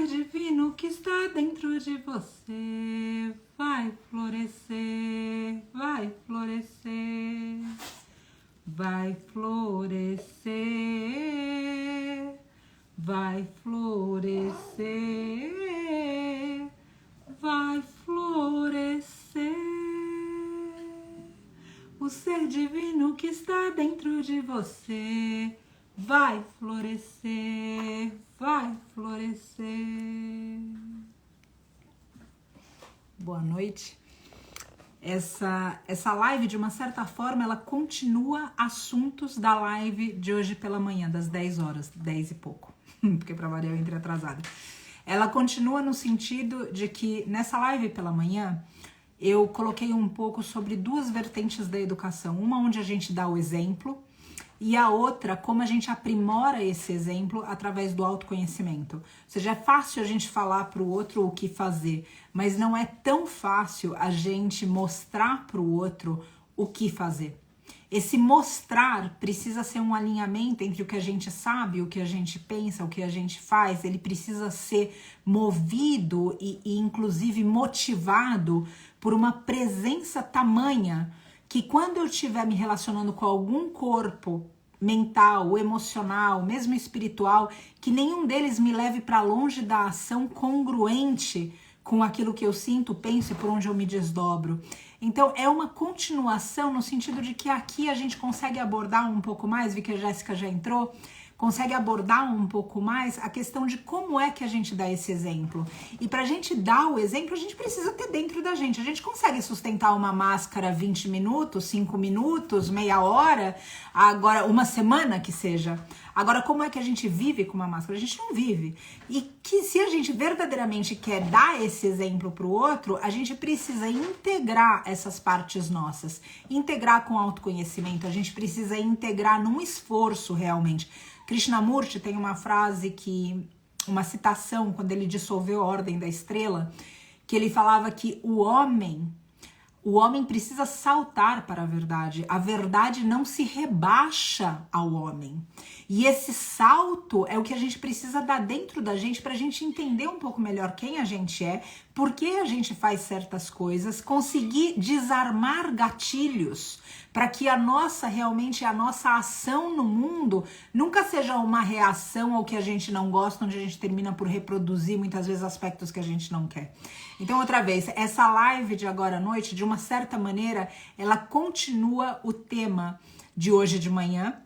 divino que está dentro de você vai florescer, vai florescer, vai florescer, vai florescer, vai florescer. O ser divino que está dentro de você vai florescer, vai florescer. Boa noite. Essa live, de uma certa forma, ela continua assuntos da live de hoje pela manhã, das 10 horas, 10 e pouco, porque para variar eu entrei atrasada. Ela continua no sentido de que nessa live pela manhã eu coloquei um pouco sobre duas vertentes da educação. Uma onde a gente dá o exemplo e a outra como a gente aprimora esse exemplo através do autoconhecimento. Ou seja, é fácil a gente falar para o outro o que fazer, mas não é tão fácil a gente mostrar para o outro o que fazer. Esse mostrar precisa ser um alinhamento entre o que a gente sabe, o que a gente pensa, o que a gente faz. Ele precisa ser movido e inclusive motivado por uma presença tamanha que quando eu estiver me relacionando com algum corpo mental, emocional, mesmo espiritual, que nenhum deles me leve para longe da ação congruente com aquilo que eu sinto, penso e por onde eu me desdobro. Então é uma continuação no sentido de que aqui a gente consegue abordar um pouco mais, vi que a Jéssica já entrou, consegue abordar um pouco mais a questão de como é que a gente dá esse exemplo. E para a gente dar o exemplo, a gente precisa ter dentro da gente. A gente consegue sustentar uma máscara 20 minutos, 5 minutos, meia hora, agora uma semana que seja. Agora, como é que a gente vive com uma máscara? A gente não vive. E que se a gente verdadeiramente quer dar esse exemplo para o outro, a gente precisa integrar essas partes nossas. Integrar com autoconhecimento, a gente precisa integrar num esforço realmente. Krishnamurti tem uma frase uma citação, quando ele dissolveu a Ordem da Estrela, que ele falava que o homem precisa saltar para a verdade não se rebaixa ao homem. E esse salto é o que a gente precisa dar dentro da gente para a gente entender um pouco melhor quem a gente é, por que a gente faz certas coisas, conseguir desarmar gatilhos para que a nossa ação no mundo nunca seja uma reação ao que a gente não gosta, onde a gente termina por reproduzir muitas vezes aspectos que a gente não quer. Então, outra vez, essa live de agora à noite, de uma certa maneira, ela continua o tema de hoje de manhã,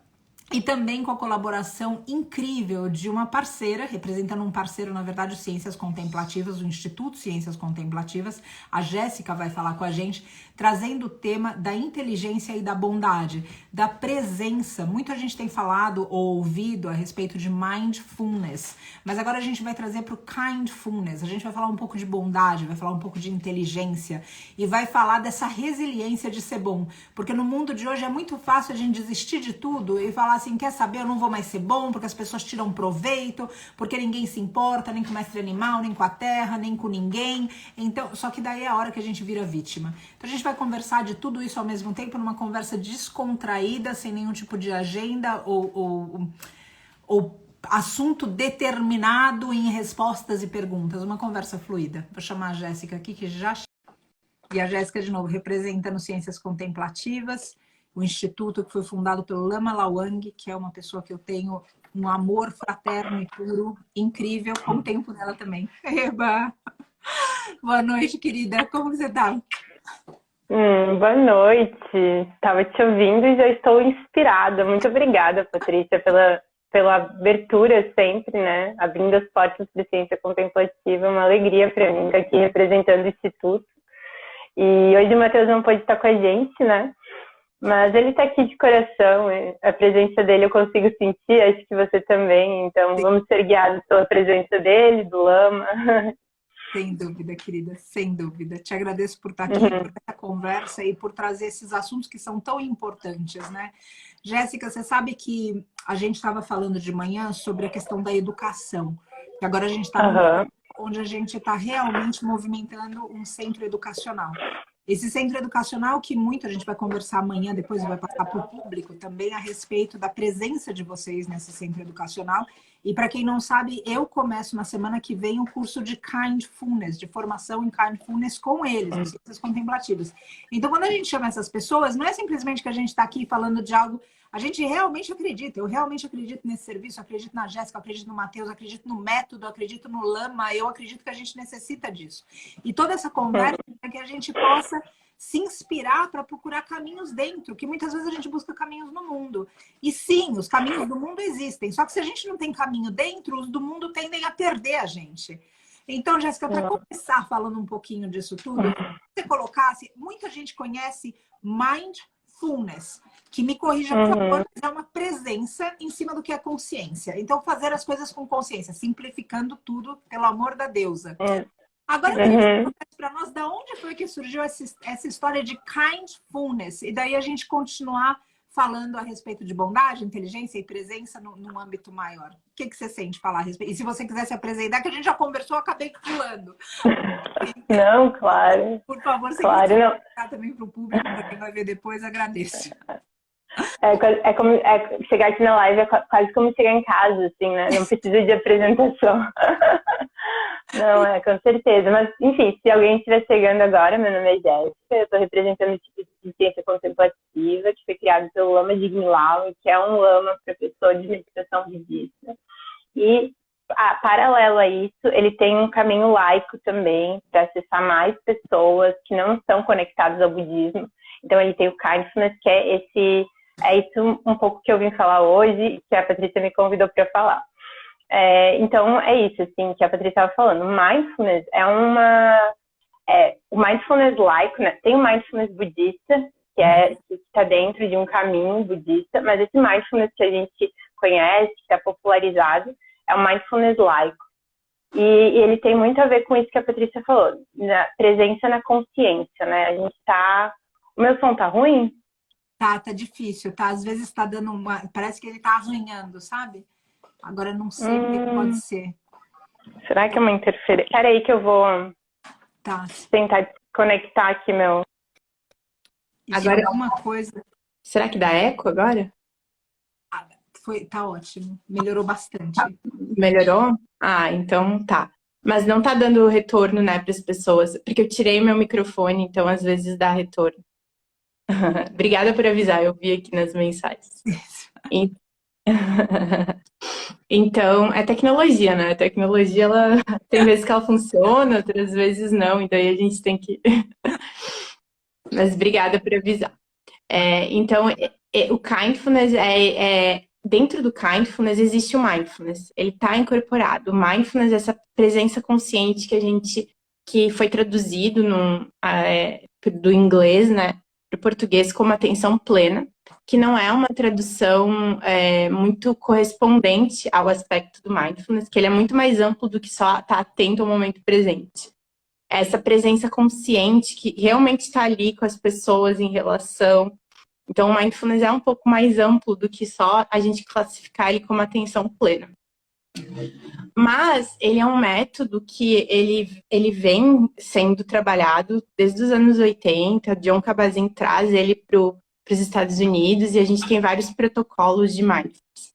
e também com a colaboração incrível de uma parceira, representando um parceiro, na verdade, Ciências Contemplativas, o Instituto Ciências Contemplativas. A Jéssica vai falar com a gente, trazendo o tema da inteligência e da bondade, da presença. Muita gente tem falado ou ouvido a respeito de mindfulness, mas agora a gente vai trazer para o kindfulness. A gente vai falar um pouco de bondade, vai falar um pouco de inteligência e vai falar dessa resiliência de ser bom, porque no mundo de hoje é muito fácil a gente desistir de tudo e falar assim, quer saber, eu não vou mais ser bom, porque as pessoas tiram proveito, porque ninguém se importa, nem com o mestre animal, nem com a terra, nem com ninguém. Então, só que daí é a hora que a gente vira vítima. Então a gente vai conversar de tudo isso ao mesmo tempo, numa conversa descontraída, sem nenhum tipo de agenda ou assunto determinado em respostas e perguntas, uma conversa fluida. Vou chamar a Jéssica aqui, que já... E a Jéssica, de novo, representando Ciências Contemplativas, o instituto que foi fundado pelo Lama Lawang, que é uma pessoa que eu tenho um amor fraterno e puro, incrível, como tenho por ela também. Eba! Boa noite, querida. Como você tá? Boa noite. Estava te ouvindo e já estou inspirada. Muito obrigada, Patrícia, pela abertura sempre, né? Abrindo as portas para a ciência contemplativa. Uma alegria para mim estar aqui representando o Instituto. E hoje o Matheus não pôde estar com a gente, né? Mas ele está aqui de coração, a presença dele eu consigo sentir, acho que você também, então vamos ser guiados pela presença dele, do Lama. Sem dúvida, querida, sem dúvida. Te agradeço por estar aqui, por essa conversa e por trazer esses assuntos que são tão importantes, né? Jéssica, você sabe que a gente estava falando de manhã sobre a questão da educação, que agora a gente está onde a gente está realmente movimentando um centro educacional. Esse centro educacional que muito a gente vai conversar amanhã, depois vai passar para o público também a respeito da presença de vocês nesse centro educacional E para quem não sabe, eu começo na semana que vem um curso de Kindfulness, de formação em Kindfulness com eles, em ciências contemplativas. Então, quando a gente chama essas pessoas, não é simplesmente que a gente está aqui falando de algo. A gente realmente acredita, eu realmente acredito nesse serviço, acredito na Jéssica, acredito no Matheus, acredito no método, acredito no Lama, eu acredito que a gente necessita disso. E toda essa conversa é que a gente possa se inspirar para procurar caminhos dentro, que muitas vezes a gente busca caminhos no mundo. E sim, os caminhos do mundo existem, só que se a gente não tem caminho dentro, os do mundo tendem a perder a gente. Então, Jéssica, para começar falando um pouquinho disso tudo, se você colocasse, muita gente conhece Mindfulness, que me corrija, por favor, mas é uma presença em cima do que é consciência. Então, fazer as coisas com consciência, simplificando tudo, pelo amor da deusa. Agora, eu queria que para nós, da onde foi que surgiu essa história de Kindfulness? E daí a gente continuar falando a respeito de bondade, inteligência e presença num âmbito maior. O que você sente falar a respeito? E se você quiser se apresentar, que a gente já conversou, eu acabei pulando. Não, claro. Por favor, se claro, quiser apresentar também para o público, para quem vai ver depois, agradeço. Chegar aqui na live é quase como chegar em casa, assim, né? Não precisa de apresentação. Não, com certeza. Mas, enfim, se alguém estiver chegando agora, meu nome é Jéssica, eu estou representando o Instituto de Ciência Contemplativa, que foi criado pelo Lama Jigme Lalma, que é um lama professor de meditação budista. E, paralelo a isso, ele tem um caminho laico também, para acessar mais pessoas que não estão conectadas ao budismo. Então, ele tem o Kindfulness, que é isso um pouco que eu vim falar hoje, que a Patrícia me convidou para falar. Então, é isso, assim, que a Patrícia estava falando. Mindfulness o mindfulness laico, né? Tem o mindfulness budista, que está dentro de um caminho budista, mas esse mindfulness que a gente conhece, que está popularizado, é o mindfulness laico. E ele tem muito a ver com isso que a Patrícia falou, na presença na consciência, né? A gente tá... O meu som tá ruim? Tá difícil, tá? Às vezes tá dando parece que ele tá arranhando, sabe? Agora eu não sei o que pode ser. Será que é uma interferência? Espera aí que eu vou tentar conectar aqui meu... Agora alguma coisa... Será que dá eco agora? Tá ótimo. Melhorou bastante. Melhorou? Então tá. Mas não tá dando retorno, né, para as pessoas. Porque eu tirei meu microfone, então às vezes dá retorno. Obrigada por avisar, eu vi aqui nas mensagens. Então, é tecnologia, né? A tecnologia, ela tem vezes que ela funciona, outras vezes não. Então aí a gente tem que... Mas obrigada por avisar. Então, o Kindfulness dentro do Kindfulness existe o Mindfulness. Ele está incorporado. O Mindfulness é essa presença consciente que foi traduzido do inglês, né, para o português como atenção plena, que não é uma tradução muito correspondente ao aspecto do Mindfulness, que ele é muito mais amplo do que só estar atento ao momento presente. Essa presença consciente que realmente está ali com as pessoas em relação. Então, o Mindfulness é um pouco mais amplo do que só a gente classificar ele como atenção plena. Mas ele é um método que ele vem sendo trabalhado desde os anos 80. John Kabat-Zinn traz ele para os Estados Unidos e a gente tem vários protocolos de Mindfulness.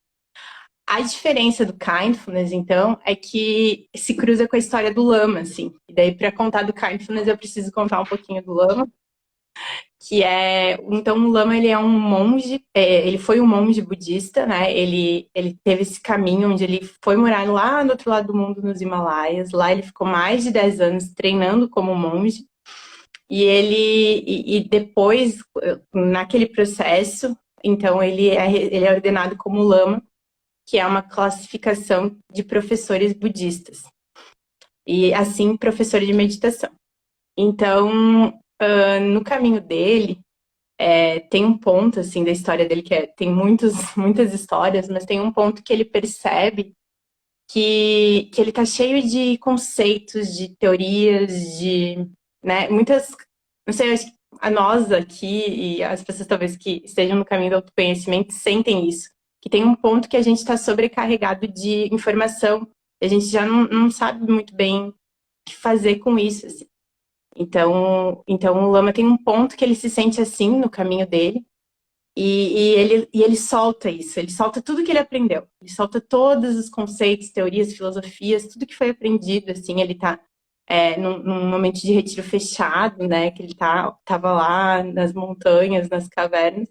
A diferença do Kindfulness, então, é que se cruza com a história do Lama, assim. E daí, para contar do Kindfulness, eu preciso contar um pouquinho do Lama. Então, o Lama, ele é um monge, ele foi um monge budista, né? Ele teve esse caminho onde ele foi morar lá no outro lado do mundo, nos Himalaias. Lá ele ficou mais de 10 anos treinando como monge. E depois, naquele processo, então, ele é ordenado como Lama, que é uma classificação de professores budistas. E, assim, professor de meditação. Então, no caminho dele, tem um ponto, assim, da história dele, que tem muitas histórias, mas tem um ponto que ele percebe que ele tá cheio de conceitos, de teorias, né, muitas... Não sei, acho que a nós aqui e as pessoas talvez que estejam no caminho do autoconhecimento sentem isso. Que tem um ponto que a gente está sobrecarregado de informação e a gente já não sabe muito bem o que fazer com isso. Assim. Então, o Lama tem um ponto que ele se sente assim no caminho dele E ele solta isso, ele solta tudo que ele aprendeu. Ele solta todos os conceitos, teorias, filosofias, tudo que foi aprendido, assim, ele tá num momento de retiro fechado, né, que ele tava lá nas montanhas, nas cavernas,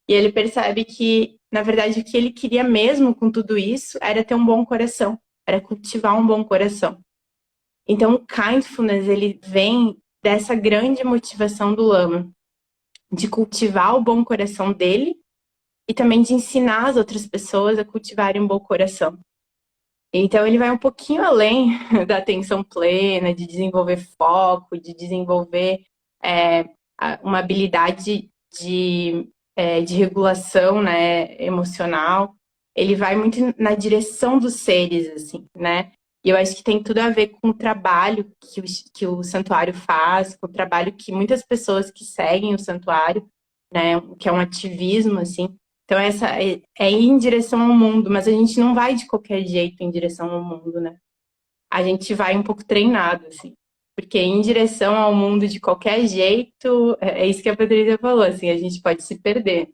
e ele percebe que, na verdade, o que ele queria mesmo com tudo isso era ter um bom coração, era cultivar um bom coração. Então, o Kindfulness, ele vem dessa grande motivação do Lama, de cultivar o bom coração dele e também de ensinar as outras pessoas a cultivarem um bom coração. Então, ele vai um pouquinho além da atenção plena, de desenvolver foco, de desenvolver uma habilidade de regulação, né, emocional. Ele vai muito na direção dos seres, assim, né? E eu acho que tem tudo a ver com o trabalho que o santuário faz, com o trabalho que muitas pessoas que seguem o santuário, né, que é um ativismo, assim. Então, essa é ir em direção ao mundo, mas a gente não vai de qualquer jeito em direção ao mundo, né? A gente vai um pouco treinado, assim. Porque em direção ao mundo de qualquer jeito, é isso que a Patrícia falou, assim, a gente pode se perder.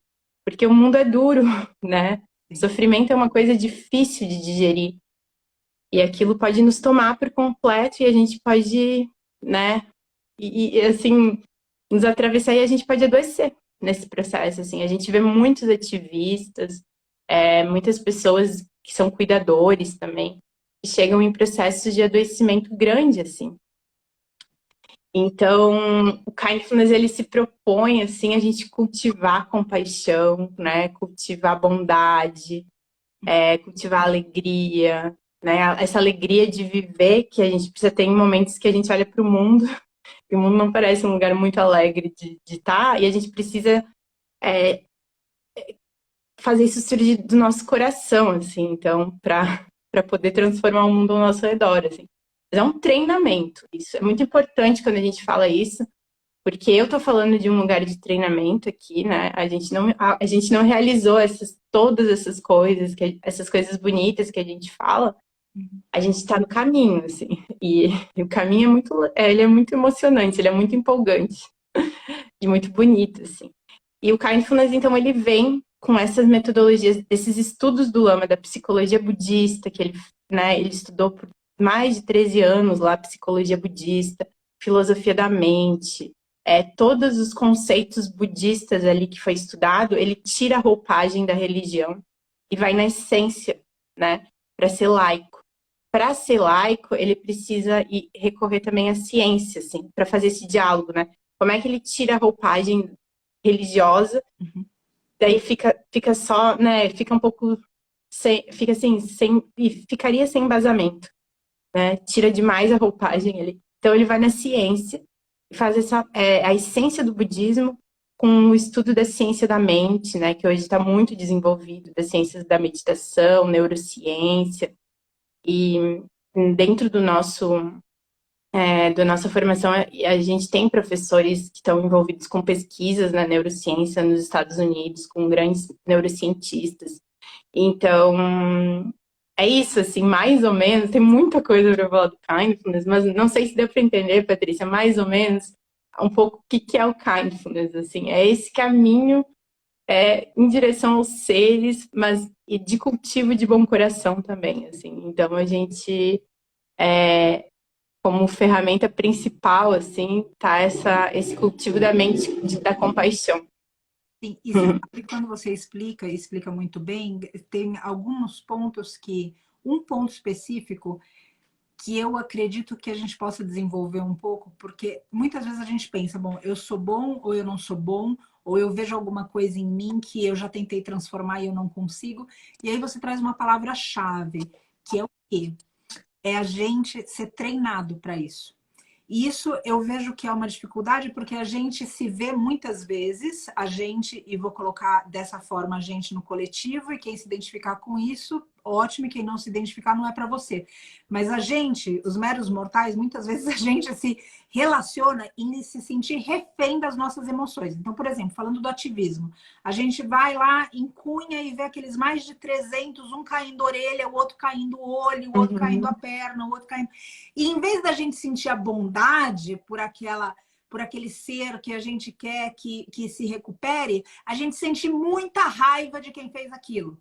Porque o mundo é duro, né? O sofrimento é uma coisa difícil de digerir. E aquilo pode nos tomar por completo e a gente pode, né? Assim, nos atravessar e a gente pode adoecer nesse processo, assim. A gente vê muitos ativistas, muitas pessoas que são cuidadores também, que chegam em processos de adoecimento grande, assim. Então, o Kindfulness, ele se propõe, assim, a gente cultivar compaixão, né? Cultivar bondade, cultivar alegria, né? Essa alegria de viver que a gente precisa ter em momentos que a gente olha para o mundo, e o mundo não parece um lugar muito alegre de estar, e a gente precisa fazer isso surgir do nosso coração, assim, então, para poder transformar o mundo ao nosso redor, assim. Mas é um treinamento, isso é muito importante quando a gente fala isso, porque eu tô falando de um lugar de treinamento aqui, né? A gente não realizou todas essas coisas, essas coisas bonitas que a gente fala, a gente está no caminho, assim. E o caminho ele é muito emocionante, ele é muito empolgante e muito bonito, assim. E o Kindfulness, então, ele vem com essas metodologias, esses estudos do Lama, da psicologia budista, que ele estudou por mais de 13 anos lá, psicologia budista, filosofia da mente, todos os conceitos budistas ali que foi estudado, ele tira a roupagem da religião e vai na essência, né, para ser laico. Para ser laico, ele precisa recorrer também à ciência, assim, para fazer esse diálogo, né? Como é que ele tira a roupagem religiosa, daí fica só, né, fica um pouco, fica assim, ficaria sem embasamento, né? Tira demais a roupagem ali. Então ele vai na ciência e faz a essência do budismo com o estudo da ciência da mente, né, que hoje está muito desenvolvido, das ciências da meditação, neurociência, e dentro da nossa formação, a gente tem professores que estão envolvidos com pesquisas na neurociência nos Estados Unidos, com grandes neurocientistas. Então, é isso, assim, mais ou menos. Tem muita coisa para falar do Kindfulness, mas não sei se deu para entender, Patrícia, mais ou menos, um pouco o que é o Kindfulness, assim. É esse caminho em direção aos seres, mas de cultivo de bom coração também, assim. Então, a gente... como ferramenta principal, assim, tá esse cultivo da mente, da compaixão. Sim, e sabe, quando você explica muito bem, tem alguns pontos um ponto específico que eu acredito que a gente possa desenvolver um pouco, porque muitas vezes a gente pensa, bom, eu sou bom ou eu não sou bom, ou eu vejo alguma coisa em mim que eu já tentei transformar e eu não consigo, e aí você traz uma palavra-chave, que é o quê? É a gente ser treinado para isso. E isso eu vejo que é uma dificuldade porque a gente se vê muitas vezes, e vou colocar dessa forma a gente no coletivo, e quem se identificar com isso, ótimo, e quem não se identificar não é para você. Mas a gente, os meros mortais, muitas vezes a gente se relaciona em se sentir refém das nossas emoções. Então, por exemplo, falando do ativismo, a gente vai lá em Cunha e vê aqueles mais de 300, um caindo a orelha, o outro caindo o olho, o outro caindo a perna, o outro caindo... E em vez da gente sentir a bondade por por aquele ser que a gente quer que se recupere, a gente sente muita raiva de quem fez aquilo.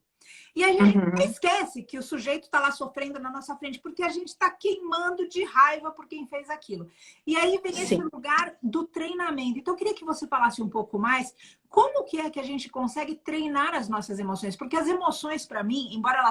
E a gente esquece que o sujeito está lá sofrendo na nossa frente, porque a gente está queimando de raiva por quem fez aquilo. E aí vem esse lugar do treinamento. Então, eu queria que você falasse um pouco mais como que é que a gente consegue treinar as nossas emoções. Porque as emoções, para mim, embora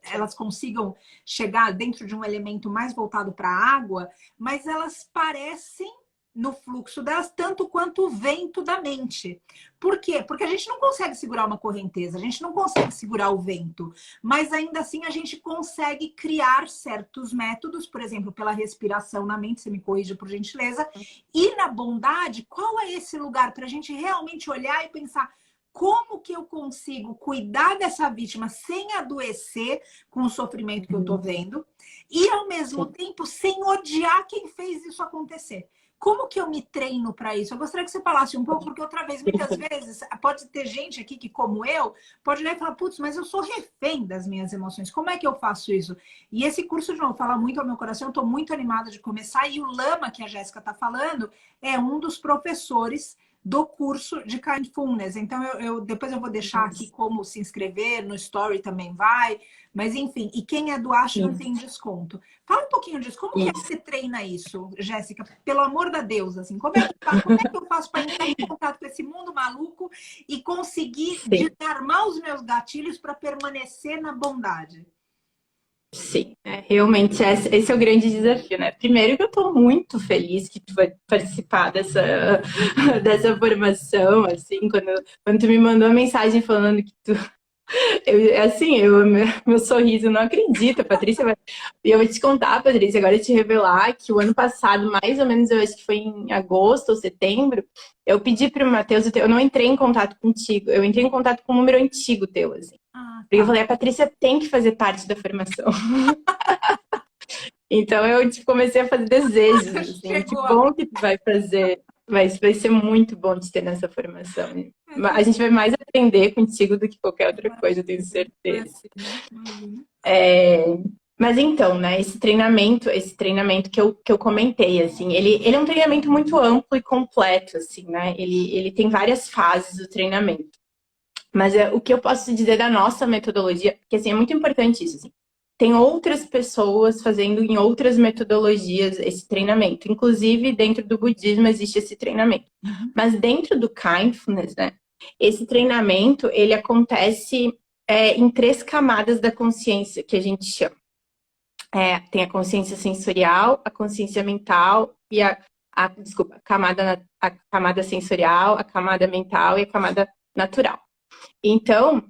elas consigam chegar dentro de um elemento mais voltado para a água, mas elas parecem no fluxo delas, tanto quanto o vento da mente. Por quê? Porque a gente não consegue segurar uma correnteza, a gente não consegue segurar o vento, mas ainda assim a gente consegue criar certos métodos, por exemplo, pela respiração na mente, você me corrija por gentileza, e na bondade, qual é esse lugar para a gente realmente olhar e pensar como que eu consigo cuidar dessa vítima sem adoecer com o sofrimento que eu estou vendo e, ao mesmo tempo, sem odiar quem fez isso acontecer. Como que eu me treino para isso? Eu gostaria que você falasse um pouco, porque outra vez, muitas vezes, pode ter gente aqui que, como eu, pode olhar e falar, putz, mas eu sou refém das minhas emoções. Como é que eu faço isso? E esse curso, de novo, fala muito ao meu coração. Eu estou muito animada de começar. E o Lama, que a Jéssica está falando, é um dos professores do curso de Kindfulness. Então, depois eu vou deixar aqui como se inscrever, no Story também vai. Mas, enfim, e quem é do Ashram tem desconto. Fala um pouquinho disso. Como que é que você treina isso, Jéssica? Pelo amor da Deus, assim. Como é que eu faço para entrar em contato com esse mundo maluco e conseguir desarmar os meus gatilhos para permanecer na bondade? Sim, realmente esse é o grande desafio, né? Primeiro que eu estou muito feliz que tu vai participar dessa formação, assim, quando tu me mandou a mensagem falando que tu... meu sorriso, eu não acredito, Patrícia. E eu vou te contar, Patrícia, agora te revelar que o ano passado, mais ou menos, eu acho que foi em agosto ou setembro, eu pedi para o Matheus, eu não entrei em contato contigo, eu entrei em contato com um número antigo teu, assim. Porque eu falei, a Patrícia tem que fazer parte da formação. Então eu comecei a fazer desejos, assim, que bom que tu vai fazer. Vai ser muito bom te ter nessa formação. A gente vai mais aprender contigo do que qualquer outra coisa, eu tenho certeza. Mas então, né, esse treinamento que eu comentei, assim, ele é um treinamento muito amplo e completo, assim, né? Ele tem várias fases do treinamento. Mas o que eu posso dizer da nossa metodologia, porque assim, é muito importante isso, assim. Tem outras pessoas fazendo em outras metodologias esse treinamento. Inclusive, dentro do budismo existe esse treinamento. Mas dentro do Kindfulness, né? Esse treinamento, ele acontece em 3 camadas da consciência, que a gente chama. Tem a consciência sensorial, a consciência mental e a camada sensorial, a camada mental e a camada natural. Então,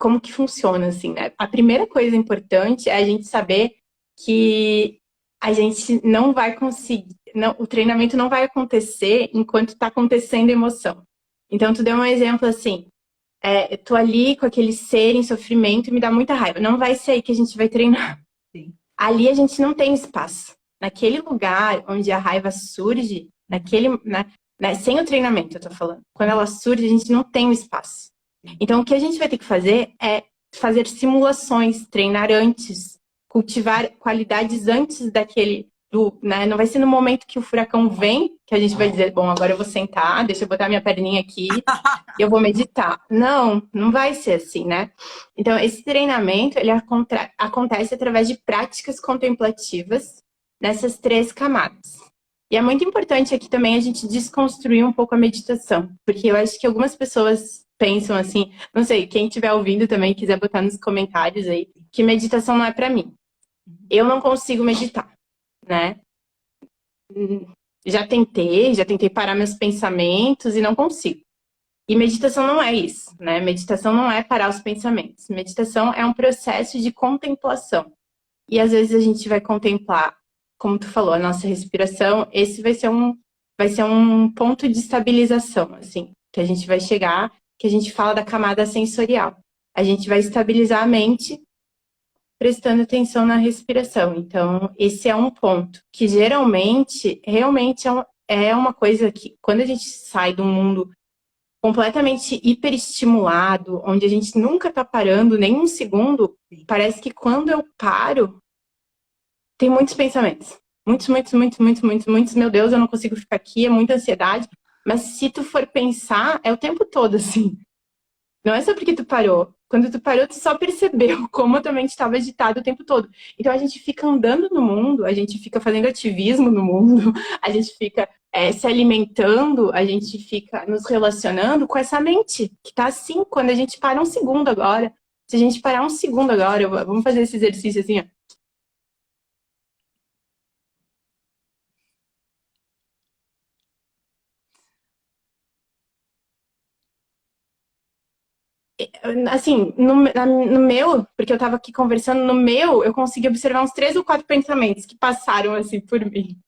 como que funciona, assim, né? A primeira coisa importante é a gente saber que a gente não vai conseguir, o treinamento não vai acontecer enquanto está acontecendo a emoção. Então, tu deu um exemplo assim, eu tô ali com aquele ser em sofrimento e me dá muita raiva. Não vai ser aí que a gente vai treinar. Sim. Ali a gente não tem espaço. Naquele lugar onde a raiva surge, sem o treinamento, eu tô falando. Quando ela surge, a gente não tem o espaço. Então, o que a gente vai ter que fazer é fazer simulações, treinar antes, cultivar qualidades antes né? Não vai ser no momento que o furacão vem que a gente vai dizer, bom, agora eu vou sentar, deixa eu botar minha perninha aqui e eu vou meditar. Não vai ser assim, né? Então, esse treinamento, ele acontece através de práticas contemplativas nessas 3 camadas. E é muito importante aqui também a gente desconstruir um pouco a meditação, porque eu acho que algumas pessoas pensam assim, não sei, quem estiver ouvindo também quiser botar nos comentários aí, que meditação não é pra mim. Eu não consigo meditar, né? Já tentei parar meus pensamentos e não consigo. E meditação não é isso, né? Meditação não é parar os pensamentos. Meditação é um processo de contemplação. E às vezes a gente vai contemplar, como tu falou, a nossa respiração. Esse vai ser um ponto de estabilização, assim, que a gente vai chegar, que a gente fala da camada sensorial. A gente vai estabilizar a mente prestando atenção na respiração. Então, esse é um ponto que realmente é uma coisa que, quando a gente sai de um mundo completamente hiperestimulado, onde a gente nunca tá parando nem um segundo, parece que quando eu paro, tem muitos pensamentos. muitos, meu Deus, eu não consigo ficar aqui, é muita ansiedade. Mas se tu for pensar, é o tempo todo, assim. Não é só porque tu parou. Quando tu parou, tu só percebeu como a tua mente estava agitada o tempo todo. Então a gente fica andando no mundo, a gente fica fazendo ativismo no mundo, a gente fica se alimentando, a gente fica nos relacionando com essa mente que tá assim. Quando a gente para um segundo agora, se a gente parar um segundo agora, vamos fazer esse exercício assim, ó. Assim, no meu, porque eu tava aqui conversando, no meu, eu consegui observar uns 3 ou 4 pensamentos que passaram, assim, por mim.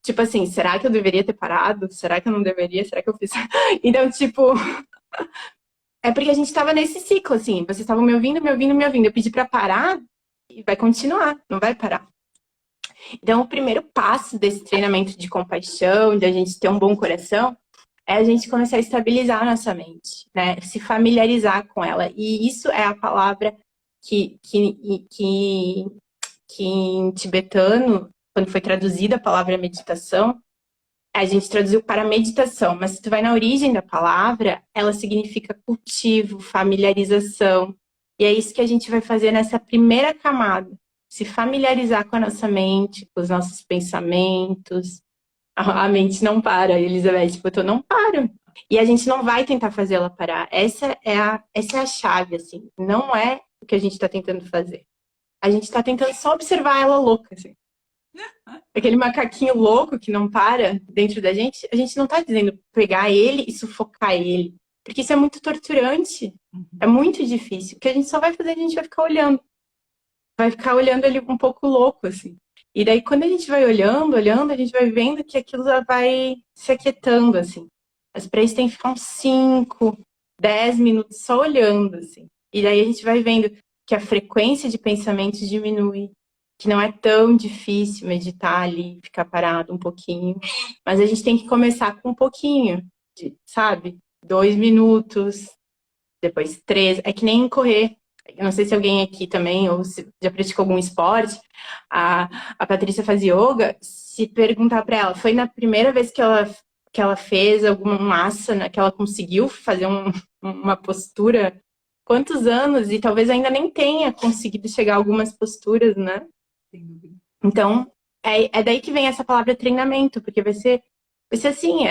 Tipo assim, será que eu deveria ter parado? Será que eu não deveria? Será que eu fiz? Então, tipo, é porque a gente tava nesse ciclo, assim, vocês estavam me ouvindo, me ouvindo, me ouvindo. Eu pedi pra parar e vai continuar, não vai parar. Então, o primeiro passo desse treinamento de compaixão, de a gente ter um bom coração, é a gente começar a estabilizar a nossa mente, né? Se familiarizar com ela. E isso é a palavra que em tibetano, quando foi traduzida a palavra meditação, a gente traduziu para meditação, mas se tu vai na origem da palavra, ela significa cultivo, familiarização. E é isso que a gente vai fazer nessa primeira camada. Se familiarizar com a nossa mente, com os nossos pensamentos. A mente não para, Elizabeth, tipo, eu não paro. E a gente não vai tentar fazer ela parar. Essa é a chave, assim. Não é o que a gente está tentando fazer. A gente está tentando só observar ela louca, assim. Aquele macaquinho louco que não para dentro da gente, a gente não está dizendo pegar ele e sufocar ele. Porque isso é muito torturante. É muito difícil. O que a gente só vai fazer, a gente vai ficar olhando. Vai ficar olhando ele um pouco louco, assim. E daí, quando a gente vai olhando, a gente vai vendo que aquilo já vai se aquietando, assim. Mas para isso tem que ficar uns 5, 10 minutos só olhando, assim. E daí a gente vai vendo que a frequência de pensamentos diminui, que não é tão difícil meditar ali, ficar parado um pouquinho. Mas a gente tem que começar com um pouquinho, sabe? 2 minutos, depois 3. É que nem correr. Eu não sei se alguém aqui também, ou se já praticou algum esporte. A Patrícia faz yoga. Se perguntar para ela, foi na primeira vez que ela fez alguma asana, que ela conseguiu fazer uma postura? Quantos anos? E talvez ainda nem tenha conseguido chegar a algumas posturas, né? Então, é daí que vem essa palavra treinamento, porque vai ser assim,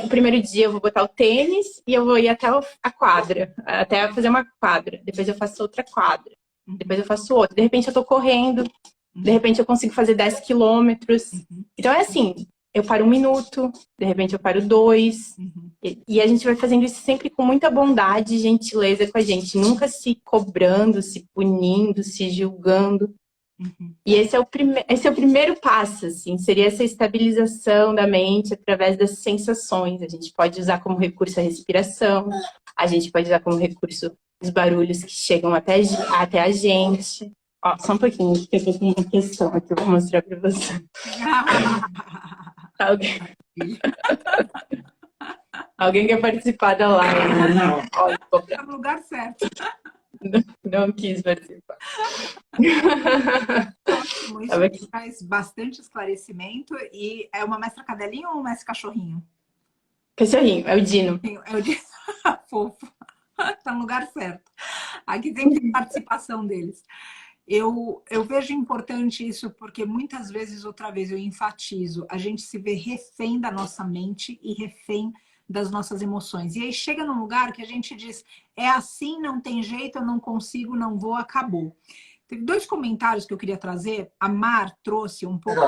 o primeiro dia eu vou botar o tênis e eu vou ir até a quadra, até fazer uma quadra. Depois eu faço outra quadra. Depois eu faço outra. De repente eu tô correndo. De repente eu consigo fazer 10 quilômetros. Então é assim, eu paro 1 minuto, de repente eu paro 2. E a gente vai fazendo isso sempre com muita bondade e gentileza com a gente. Nunca se cobrando, se punindo, se julgando. E esse é o primeiro passo, assim, seria essa estabilização da mente através das sensações. A gente pode usar como recurso a respiração, a gente pode usar como recurso os barulhos que chegam até a gente. Ó, só um pouquinho, porque eu tô com uma questão aqui, eu vou mostrar para você. Alguém quer participar da live? Ó, Tá no lugar certo. Não quis participar. Ótimo, isso traz bastante esclarecimento. E é uma mestra cadelinha ou um mestre cachorrinho? Cachorrinho, é o Dino. É o Dino. Fofo. Tá no lugar certo. Aqui tem participação deles. Eu vejo importante isso porque muitas vezes, outra vez, eu enfatizo, a gente se vê refém da nossa mente e refém das nossas emoções. E aí chega num lugar que a gente diz, é assim, não tem jeito, eu não consigo, não vou, acabou. Teve 2 comentários que eu queria trazer. A Mar trouxe um pouco,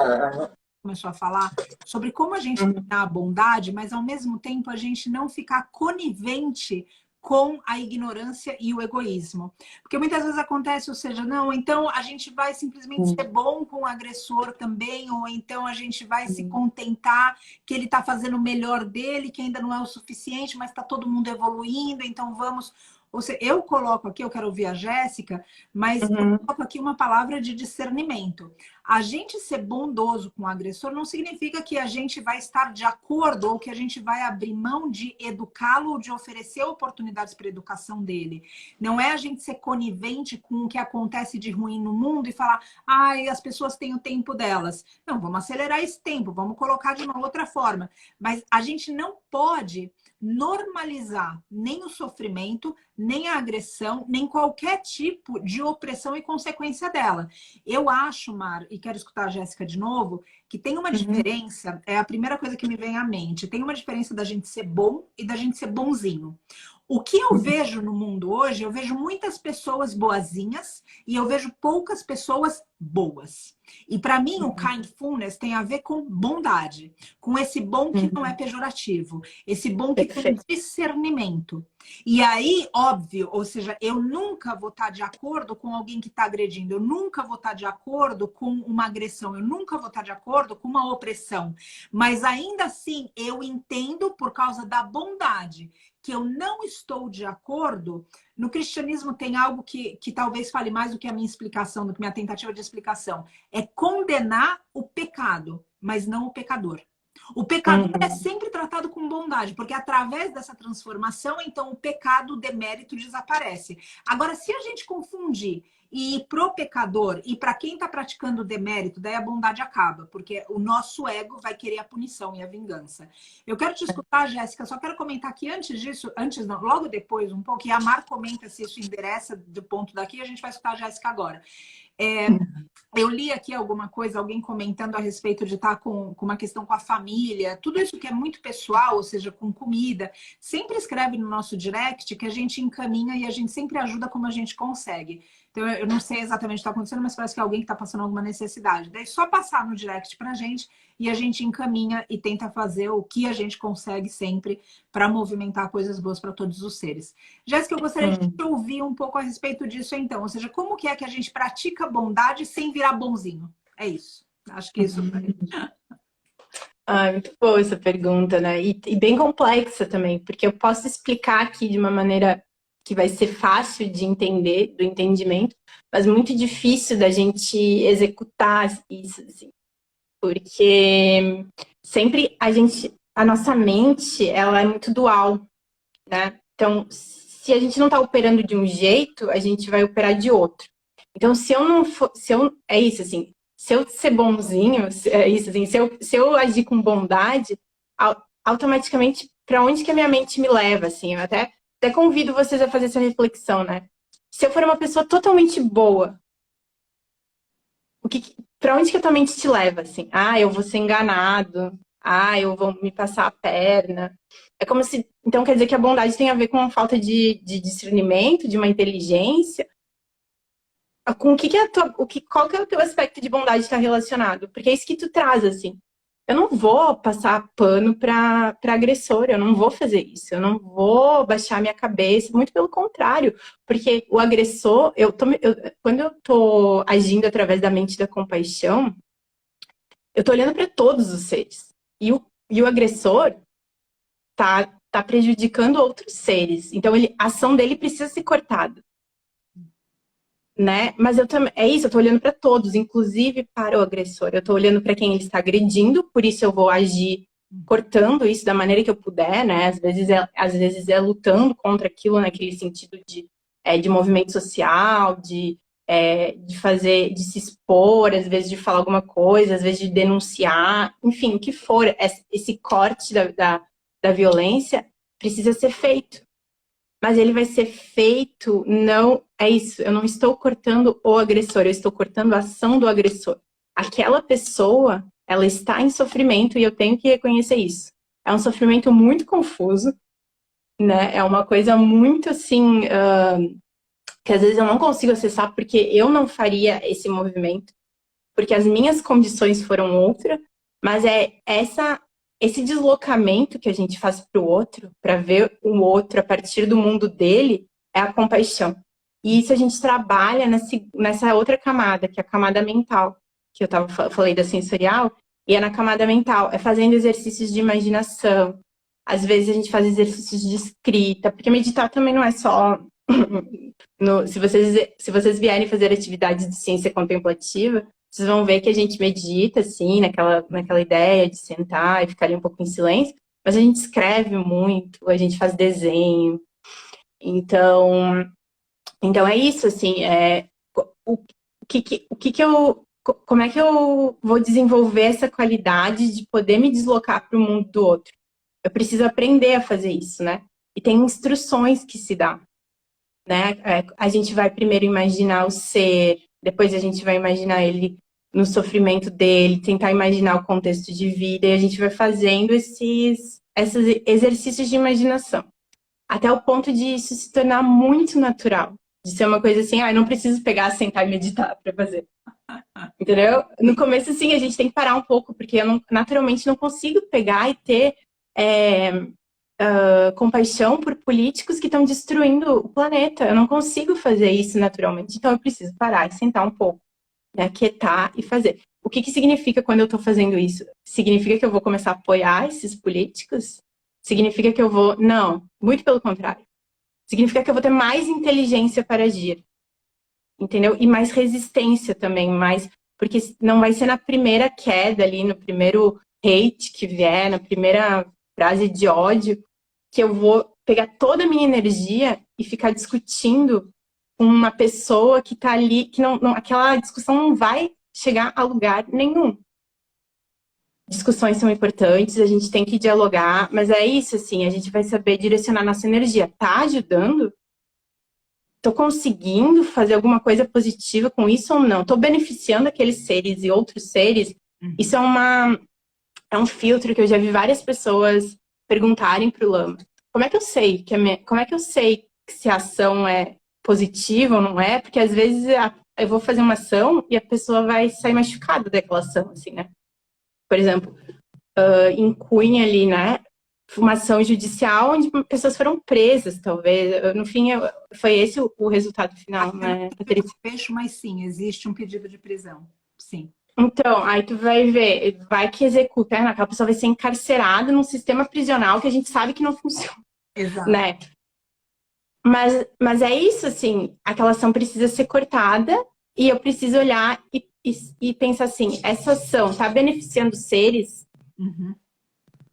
começou a falar sobre como a gente tem a bondade, mas ao mesmo tempo a gente não ficar conivente com a ignorância e o egoísmo. Porque muitas vezes acontece, ou seja, não, então a gente vai simplesmente ser bom com o agressor também, ou então a gente vai se contentar que ele está fazendo o melhor dele, que ainda não é o suficiente, mas está todo mundo evoluindo, então vamos... Ou seja, eu coloco aqui, eu quero ouvir a Jéssica, mas eu coloco aqui uma palavra de discernimento. A gente ser bondoso com o agressor não significa que a gente vai estar de acordo ou que a gente vai abrir mão de educá-lo ou de oferecer oportunidades para a educação dele. Não é a gente ser conivente com o que acontece de ruim no mundo e falar, ai, as pessoas têm o tempo delas. Não, vamos acelerar esse tempo, vamos colocar de uma outra forma. Mas a gente não pode normalizar nem o sofrimento, nem a agressão, nem qualquer tipo de opressão e consequência dela. Eu acho, Mar, e quero escutar a Jéssica de novo, que tem uma diferença, é a primeira coisa que me vem à mente, tem uma diferença da gente ser bom e da gente ser bonzinho. O que eu vejo no mundo hoje, eu vejo muitas pessoas boazinhas e eu vejo poucas pessoas boas. E para mim o kindfulness tem a ver com bondade, com esse bom que não é pejorativo, esse bom que tem discernimento. E aí, óbvio, ou seja, eu nunca vou estar de acordo com alguém que está agredindo, eu nunca vou estar de acordo com uma agressão, eu nunca vou estar de acordo com uma opressão. Mas ainda assim, eu entendo por causa da bondade que eu não estou de acordo. No cristianismo tem algo que talvez fale mais do que a minha explicação, do que minha tentativa de explicação. É condenar o pecado, mas não o pecador. O pecador é sempre tratado com bondade, porque através dessa transformação, então o pecado, o demérito desaparece. Agora, se a gente confundir e ir pro pecador e para quem está praticando o demérito, daí a bondade acaba, porque o nosso ego vai querer a punição e a vingança. Eu quero te escutar, Jéssica, só quero comentar que antes disso, antes não, logo depois um pouco, e a Mar comenta se isso endereça do ponto daqui, a gente vai escutar a Jéssica agora. Eu li aqui alguma coisa, alguém comentando a respeito de estar com uma questão com a família, tudo isso que é muito pessoal, ou seja, com comida. Sempre escreve no nosso direct que a gente encaminha e a gente sempre ajuda como a gente consegue. Então, eu não sei exatamente o que está acontecendo, mas parece que é alguém que está passando alguma necessidade. Daí, só passar no direct para a gente e a gente encaminha e tenta fazer o que a gente consegue sempre para movimentar coisas boas para todos os seres. Jéssica, eu gostaria de te ouvir um pouco a respeito disso, então. Ou seja, como que é que a gente pratica bondade sem virar bonzinho? É isso. Acho que isso... Muito boa essa pergunta, né? E bem complexa também, porque eu posso explicar aqui de uma maneira que vai ser fácil de entender, do entendimento, mas muito difícil da gente executar isso, assim. Porque sempre a nossa mente, ela é muito dual, né? Então, se a gente não está operando de um jeito, a gente vai operar de outro. Então, se eu ser bonzinho, é isso, assim, se eu agir com bondade, automaticamente, para onde que a minha mente me leva, assim? Eu até convido vocês a fazer essa reflexão, né? Se eu for uma pessoa totalmente boa, para onde que a tua mente te leva, assim? Eu vou ser enganado. Eu vou me passar a perna. É como se... Então, quer dizer que a bondade tem a ver com uma falta de discernimento, de uma inteligência. Com qual que é o teu aspecto de bondade está relacionado? Porque é isso que tu traz, assim. Eu não vou passar pano para agressor, eu não vou fazer isso, eu não vou baixar minha cabeça, muito pelo contrário, porque o agressor, quando eu tô agindo através da mente da compaixão, eu tô olhando para todos os seres, e o agressor tá prejudicando outros seres, então a ação dele precisa ser cortada. Né? Mas eu também, eu tô olhando para todos, inclusive para o agressor. Eu tô olhando para quem ele está agredindo, por isso eu vou agir cortando isso da maneira que eu puder, né? Às vezes é lutando contra aquilo naquele sentido de movimento social, de se expor, às vezes de falar alguma coisa, às vezes de denunciar, enfim, o que for, esse corte da violência precisa ser feito. Mas ele vai ser feito, não... É isso, eu não estou cortando o agressor, eu estou cortando a ação do agressor. Aquela pessoa, ela está em sofrimento e eu tenho que reconhecer isso. É um sofrimento muito confuso, né? É uma coisa muito, assim, que às vezes eu não consigo acessar porque eu não faria esse movimento, porque as minhas condições foram outra, mas esse deslocamento que a gente faz para o outro, para ver o outro a partir do mundo dele, é a compaixão. E isso a gente trabalha nessa outra camada, que é a camada mental, que eu falei da sensorial, e é na camada mental, é fazendo exercícios de imaginação. Às vezes a gente faz exercícios de escrita, porque meditar também não é só Se vocês vierem fazer atividades de ciência contemplativa, vocês vão ver que a gente medita, assim, naquela ideia de sentar e ficar ali um pouco em silêncio, mas a gente escreve muito, a gente faz desenho. Então é isso, assim, o como é que eu vou desenvolver essa qualidade de poder me deslocar para o mundo do outro? Eu preciso aprender a fazer isso, né? E tem instruções que se dá, né? A gente vai primeiro imaginar o ser, depois a gente vai imaginar ele no sofrimento dele, tentar imaginar o contexto de vida, e a gente vai fazendo esses exercícios de imaginação. Até o ponto de isso se tornar muito natural. De ser uma coisa assim, não preciso pegar, sentar e meditar para fazer. Entendeu? No começo, sim, a gente tem que parar um pouco, porque eu naturalmente não consigo pegar e ter compaixão por políticos que estão destruindo o planeta. Eu não consigo fazer isso naturalmente. Então eu preciso parar e sentar um pouco, né? Aquietar e fazer. O que significa quando eu estou fazendo isso? Significa que eu vou começar a apoiar esses políticos? Significa que eu vou... Não, muito pelo contrário. Significa que eu vou ter mais inteligência para agir. Entendeu? E mais resistência também, porque não vai ser na primeira queda ali, no primeiro hate que vier, na primeira frase de ódio, que eu vou pegar toda a minha energia e ficar discutindo com uma pessoa que tá ali, que aquela discussão não vai chegar a lugar nenhum. Discussões são importantes, a gente tem que dialogar, mas é isso, assim, a gente vai saber direcionar nossa energia. Tá ajudando? Tô conseguindo fazer alguma coisa positiva com isso ou não? Tô beneficiando aqueles seres e outros seres? Isso é um filtro que eu já vi várias pessoas perguntarem pro Lama. Como é que eu sei como é que eu sei se a ação é positiva ou não é? Porque às vezes eu vou fazer uma ação e a pessoa vai sair machucada daquela ação, assim, né? Por exemplo, em Cunha ali, né? Uma ação judicial onde pessoas foram presas, talvez. No fim, foi esse o resultado final, né, Patrícia? Fecho, mas sim, existe um pedido de prisão, sim. Então, aí tu vai ver, vai que executa, né? Aquela pessoa vai ser encarcerada num sistema prisional que a gente sabe que não funciona. Exato. Né? Mas é isso, assim, aquela ação precisa ser cortada e eu preciso olhar e pensar assim, essa ação está beneficiando seres?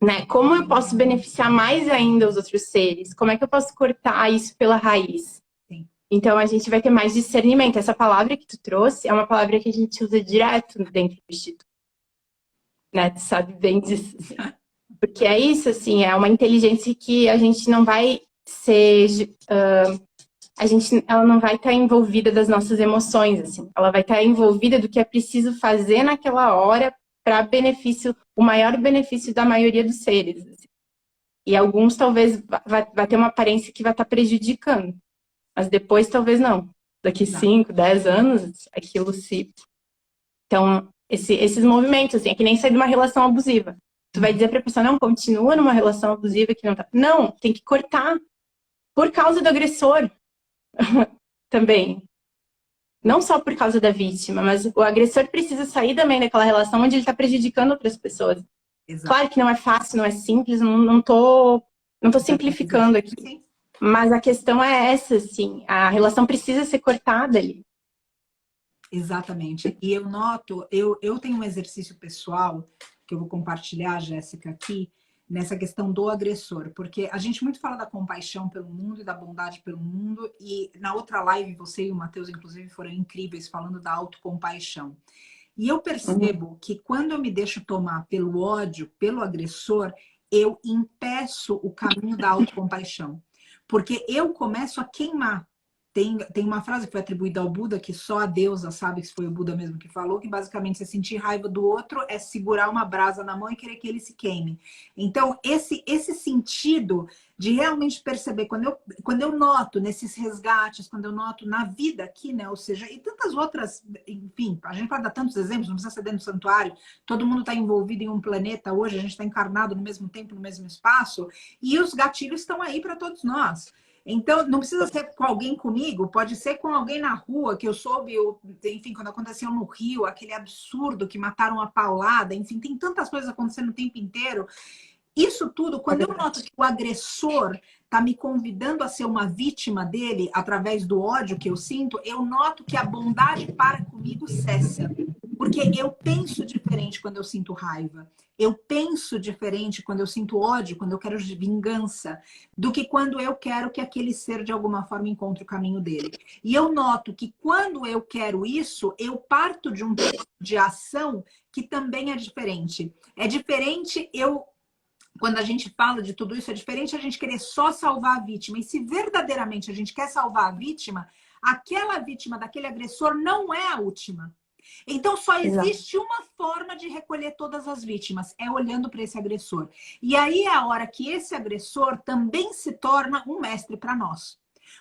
Né? Como eu posso beneficiar mais ainda os outros seres? Como é que eu posso cortar isso pela raiz? Sim. Então, a gente vai ter mais discernimento. Essa palavra que tu trouxe é uma palavra que a gente usa direto dentro do Instituto. Né? Tu sabe bem disso. Assim. Porque é isso, assim, é uma inteligência que a gente não vai ser... ela não vai estar envolvida das nossas emoções, assim. Ela vai estar envolvida do que é preciso fazer naquela hora para o maior benefício da maioria dos seres. Assim. E alguns talvez vai ter uma aparência que vai estar prejudicando, mas depois talvez não. Daqui 5, 10 anos, aquilo se... Então, esses movimentos, assim, é que nem sair de uma relação abusiva. Tu vai dizer para a pessoa, não, continua numa relação abusiva que não tá... Não, tem que cortar. Por causa do agressor também. Não só por causa da vítima, mas o agressor precisa sair também daquela relação onde ele está prejudicando outras pessoas. Exato. Claro que não é fácil, não é simples, não tô simplificando aqui. Mas a questão é essa, assim, a relação precisa ser cortada ali. Exatamente. E eu noto, eu tenho um exercício pessoal que eu vou compartilhar, Jéssica, aqui, nessa questão do agressor, porque a gente muito fala da compaixão pelo mundo e da bondade pelo mundo, e na outra live você e o Matheus, inclusive, foram incríveis falando da autocompaixão. E eu percebo que quando eu me deixo tomar pelo ódio, pelo agressor, eu impeço o caminho da autocompaixão, porque eu começo a queimar. Tem uma frase que foi atribuída ao Buda, que só a deusa sabe que foi o Buda mesmo que falou, que basicamente você sentir raiva do outro é segurar uma brasa na mão e querer que ele se queime. Então, esse sentido de realmente perceber, quando eu noto nesses resgates, quando eu noto na vida aqui, né, ou seja, e tantas outras, enfim, a gente pode dar tantos exemplos, não precisa ser dentro do santuário, todo mundo está envolvido em um planeta hoje, a gente está encarnado no mesmo tempo, no mesmo espaço, e os gatilhos estão aí para todos nós. Então, não precisa ser com alguém comigo, pode ser com alguém na rua, que eu soube, enfim, quando aconteceu no Rio, aquele absurdo que mataram a paulada, enfim, tem tantas coisas acontecendo o tempo inteiro. Isso tudo, quando eu noto que o agressor está me convidando a ser uma vítima dele através do ódio que eu sinto, eu noto que a bondade para comigo cessa. Porque eu penso diferente quando eu sinto raiva. Eu penso diferente quando eu sinto ódio, quando eu quero vingança, do que quando eu quero que aquele ser de alguma forma encontre o caminho dele. E eu noto que quando eu quero isso, eu parto de um tipo de ação que também é diferente. É diferente quando a gente fala de tudo isso, é diferente a gente querer só salvar a vítima. E se verdadeiramente a gente quer salvar a vítima, aquela vítima daquele agressor não é a última. Então só existe uma forma de recolher todas as vítimas, é olhando para esse agressor. E aí é a hora que esse agressor também se torna um mestre para nós.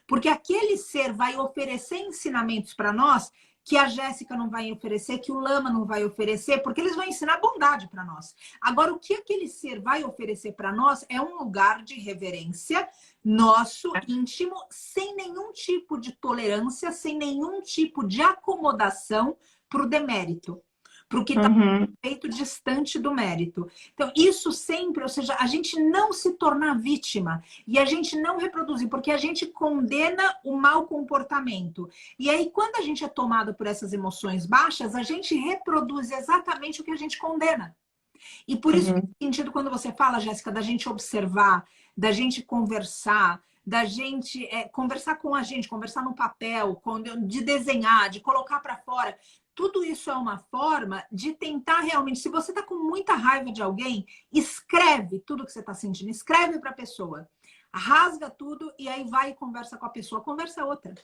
Porque aquele ser vai oferecer ensinamentos para nós que a Jéssica não vai oferecer, que o Lama não vai oferecer, porque eles vão ensinar bondade para nós. Agora, o que aquele ser vai oferecer para nós é um lugar de reverência nosso, íntimo, sem nenhum tipo de tolerância, sem nenhum tipo de acomodação para o demérito, para o que está feito distante do mérito. Então, isso sempre, ou seja, a gente não se tornar vítima e a gente não reproduzir, porque a gente condena o mau comportamento. E aí, quando a gente é tomado por essas emoções baixas, a gente reproduz exatamente o que a gente condena. E por isso, no sentido, quando você fala, Jéssica, da gente observar, da gente conversar, da gente conversar com a gente, conversar no papel, de desenhar, de colocar para fora. Tudo isso é uma forma de tentar realmente, se você está com muita raiva de alguém, escreve tudo que você está sentindo, escreve para a pessoa, rasga tudo e aí vai e conversa com a pessoa, conversa outra.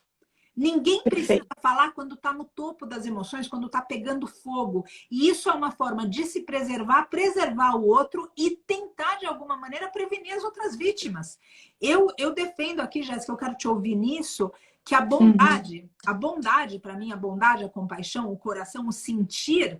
Ninguém precisa falar quando está no topo das emoções, quando está pegando fogo. E isso é uma forma de se preservar, preservar o outro e tentar, de alguma maneira, prevenir as outras vítimas. Eu defendo aqui, Jéssica, eu quero te ouvir nisso, que a bondade, para mim, a bondade, a compaixão, o coração, o sentir,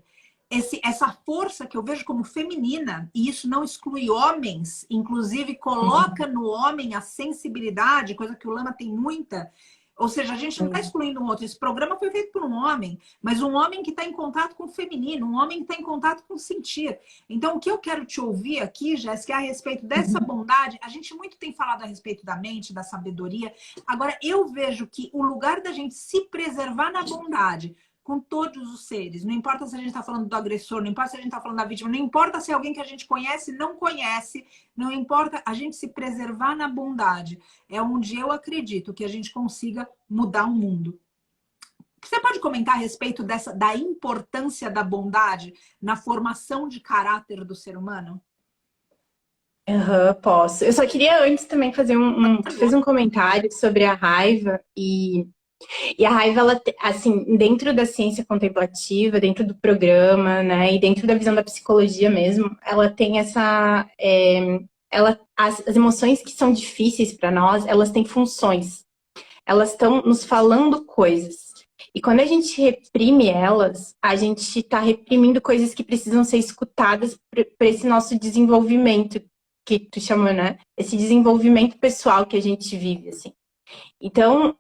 essa força que eu vejo como feminina, e isso não exclui homens, inclusive coloca no homem a sensibilidade, coisa que o Lama tem muita. Ou seja, a gente não está excluindo um outro. Esse programa foi feito por um homem, mas um homem que está em contato com o feminino, um homem que está em contato com o sentir. Então, o que eu quero te ouvir aqui, Jéssica, é a respeito dessa bondade. A gente muito tem falado a respeito da mente, da sabedoria. Agora, eu vejo que o lugar da gente se preservar na bondade, com todos os seres, não importa se a gente está falando do agressor, não importa se a gente está falando da vítima, não importa se é alguém que a gente conhece, não conhece, não importa, a gente se preservar na bondade. É onde eu acredito que a gente consiga mudar o mundo. Você pode comentar a respeito da importância da bondade na formação de caráter do ser humano? Posso. Eu só queria antes também fazer fez um comentário sobre a raiva e a raiva, ela, assim, dentro da ciência contemplativa, dentro do programa, né, e dentro da visão da psicologia mesmo, ela tem essa... as emoções que são difíceis para nós, elas têm funções. Elas estão nos falando coisas. E quando a gente reprime elas, a gente está reprimindo coisas que precisam ser escutadas para esse nosso desenvolvimento, que tu chamou, né? Esse desenvolvimento pessoal que a gente vive, assim. Então...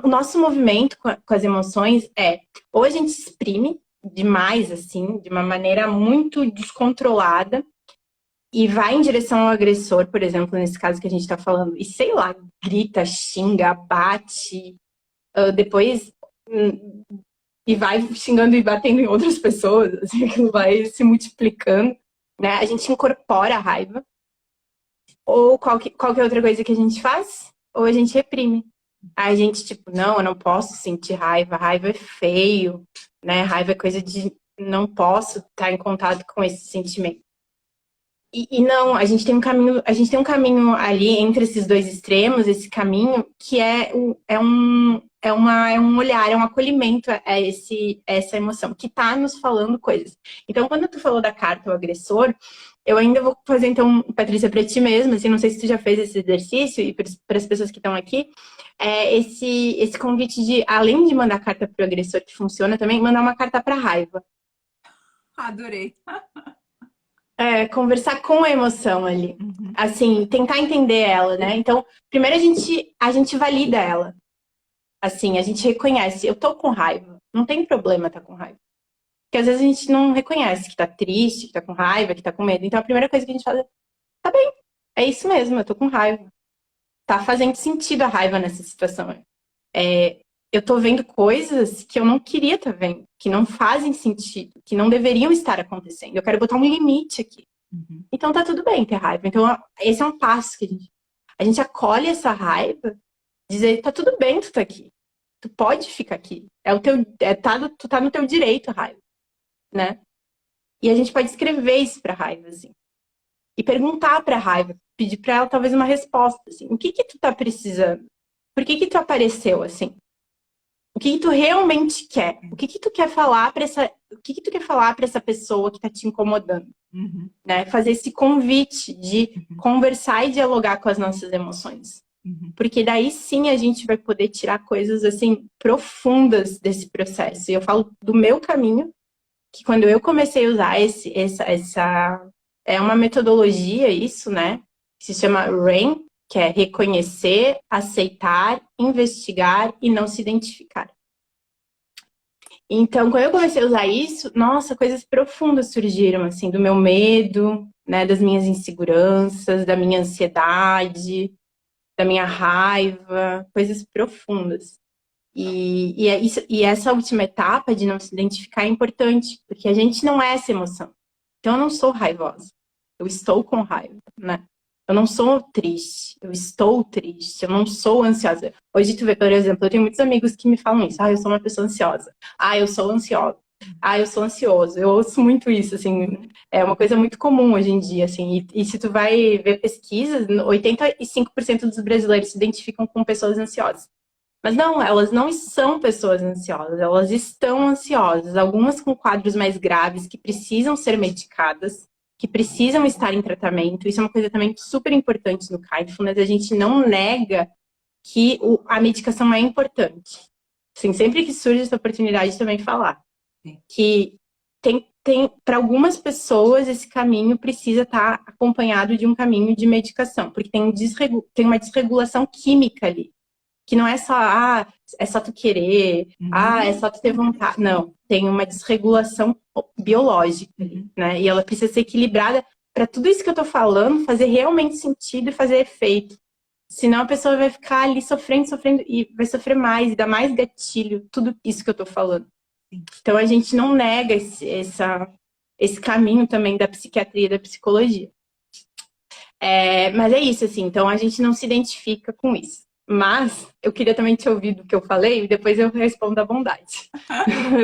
o nosso movimento com as emoções ou a gente exprime demais, assim, de uma maneira muito descontrolada e vai em direção ao agressor, por exemplo, nesse caso que a gente está falando, e sei lá, grita, xinga, bate, depois e vai xingando e batendo em outras pessoas, assim, aquilo vai se multiplicando, né? A gente incorpora a raiva. Ou qual que é outra coisa que a gente faz? Ou a gente reprime. A gente, tipo, não, eu não posso sentir raiva, raiva é feio, né? Raiva é coisa de não posso estar em contato com esse sentimento. E não, a gente tem um caminho ali entre esses dois extremos, esse caminho que é um olhar, é um acolhimento a essa emoção, que tá nos falando coisas. Então, quando tu falou da carta ao agressor, eu ainda vou fazer, então, Patrícia, para ti mesmo, assim, não sei se tu já fez esse exercício, e para as pessoas que estão aqui, esse convite de, além de mandar carta para o agressor, que funciona também, mandar uma carta para raiva. Adorei. Conversar com a emoção ali. Assim, tentar entender ela, né? Então, primeiro a gente valida ela. Assim, a gente reconhece, eu tô com raiva. Não tem problema estar com raiva. Porque às vezes a gente não reconhece que tá triste, que tá com raiva, que tá com medo. Então a primeira coisa que a gente faz é, tá bem, é isso mesmo, eu tô com raiva. Tá fazendo sentido a raiva nessa situação. Eu tô vendo coisas que eu não queria estar vendo, que não fazem sentido, que não deveriam estar acontecendo. Eu quero botar um limite aqui. Então tá tudo bem ter raiva. Então esse é um passo que a gente acolhe essa raiva, dizer, tá tudo bem tu tá aqui. Tu pode ficar aqui. Tu tá no teu direito, raiva, né? E a gente pode escrever isso pra raiva, assim. E perguntar pra raiva, pedir pra ela talvez uma resposta, assim. O que que tu tá precisando? Por que que tu apareceu, assim? O que que tu realmente quer? O que que tu quer falar para essa pessoa que tá te incomodando? Né? Fazer esse convite de conversar e dialogar com as nossas emoções. Porque daí sim a gente vai poder tirar coisas assim profundas desse processo. E eu falo do meu caminho, que quando eu comecei a usar essa é uma metodologia isso, né? Que se chama RAIN, que é reconhecer, aceitar, investigar e não se identificar. Então, quando eu comecei a usar isso, nossa, coisas profundas surgiram, assim, do meu medo, né, das minhas inseguranças, da minha ansiedade, da minha raiva, coisas profundas. E essa última etapa de não se identificar é importante, porque a gente não é essa emoção. Então, eu não sou raivosa, eu estou com raiva, né? Eu não sou triste, eu estou triste, eu não sou ansiosa. Hoje tu vê, por exemplo, eu tenho muitos amigos que me falam isso. Eu sou uma pessoa ansiosa. Eu sou ansiosa. Eu sou ansioso. Eu ouço muito isso, assim. É uma coisa muito comum hoje em dia, assim. E se tu vai ver pesquisas, 85% dos brasileiros se identificam com pessoas ansiosas. Mas não, elas não são pessoas ansiosas, elas estão ansiosas. Algumas com quadros mais graves que precisam ser medicadas, que precisam estar em tratamento. Isso é uma coisa também super importante no Kindfulness. A gente não nega que a medicação é importante. Assim, sempre que surge essa oportunidade também falar que tem para algumas pessoas esse caminho precisa estar acompanhado de um caminho de medicação, porque tem uma desregulação química ali. Que não é só, é só tu querer, é só tu ter vontade. Não, tem uma desregulação biológica, né? E ela precisa ser equilibrada para tudo isso que eu tô falando fazer realmente sentido e fazer efeito. Senão a pessoa vai ficar ali sofrendo e vai sofrer mais, e dá mais gatilho, tudo isso que eu tô falando. Então a gente não nega esse caminho também da psiquiatria e da psicologia. Mas é isso, assim, então a gente não se identifica com isso. Mas eu queria também te ouvir do que eu falei e depois eu respondo à vontade.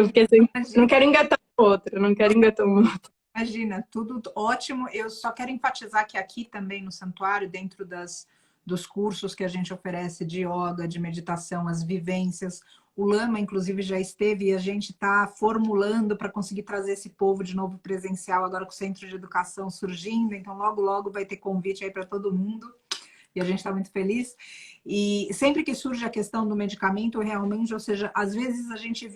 Porque assim, não quero engatar o outro, não quero engatar o outro. Imagina, tudo ótimo. Eu só quero enfatizar que aqui também no santuário, dentro dos cursos que a gente oferece de yoga, de meditação, as vivências, o Lama, inclusive, já esteve e a gente está formulando para conseguir trazer esse povo de novo presencial, agora com o Centro de Educação surgindo, então logo, logo vai ter convite aí para todo mundo. E a gente está muito feliz. E sempre que surge a questão do medicamento, realmente, ou seja, às vezes a gente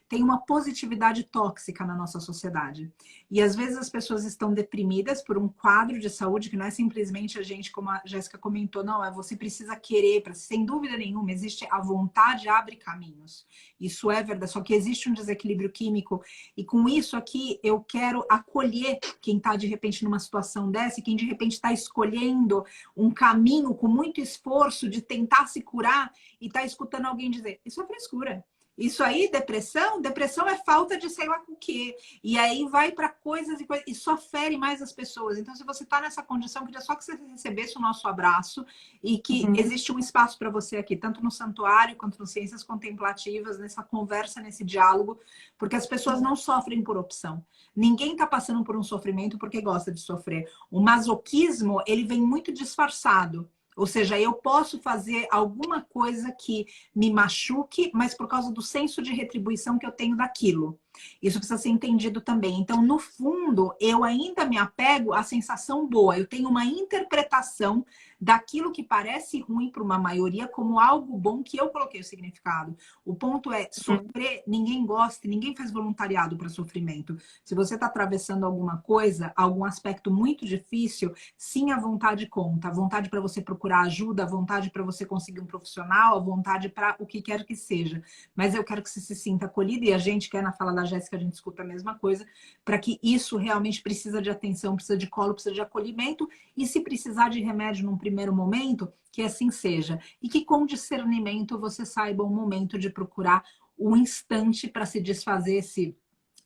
tem uma positividade tóxica na nossa sociedade. E às vezes as pessoas estão deprimidas por um quadro de saúde que não é simplesmente a gente, como a Jéssica comentou, não, você precisa querer, sem dúvida nenhuma, existe a vontade abre caminhos. Isso é verdade, só que existe um desequilíbrio químico e com isso aqui eu quero acolher quem está de repente numa situação dessa e quem de repente está escolhendo um caminho com muito esforço de tentar se curar e está escutando alguém dizer, isso é frescura. Isso aí, depressão é falta de sei lá o quê. E aí vai para coisas e só fere mais as pessoas. Então, se você está nessa condição, eu queria só que você recebesse o nosso abraço e que existe um espaço para você aqui, tanto no santuário quanto no Ciências Contemplativas, nessa conversa, nesse diálogo, porque as pessoas não sofrem por opção. Ninguém está passando por um sofrimento porque gosta de sofrer. O masoquismo, ele vem muito disfarçado. Ou seja, eu posso fazer alguma coisa que me machuque, mas por causa do senso de retribuição que eu tenho daquilo. Isso precisa ser entendido também. Então, no fundo, eu ainda me apego à sensação boa. Eu tenho uma interpretação daquilo que parece ruim para uma maioria como algo bom que eu coloquei o significado. O ponto é, sofrer, ninguém gosta, ninguém faz voluntariado para sofrimento. Se você está atravessando alguma coisa, algum aspecto muito difícil, sim, a vontade conta. A vontade para você procurar ajuda, a vontade para você conseguir um profissional, a vontade para o que quer que seja. Mas eu quero que você se sinta acolhida e a gente quer na fala da da Jéssica a gente escuta a mesma coisa, para que isso realmente precisa de atenção, precisa de colo, precisa de acolhimento, e se precisar de remédio num primeiro momento, que assim seja. E que com discernimento você saiba o momento de procurar o instante para se desfazer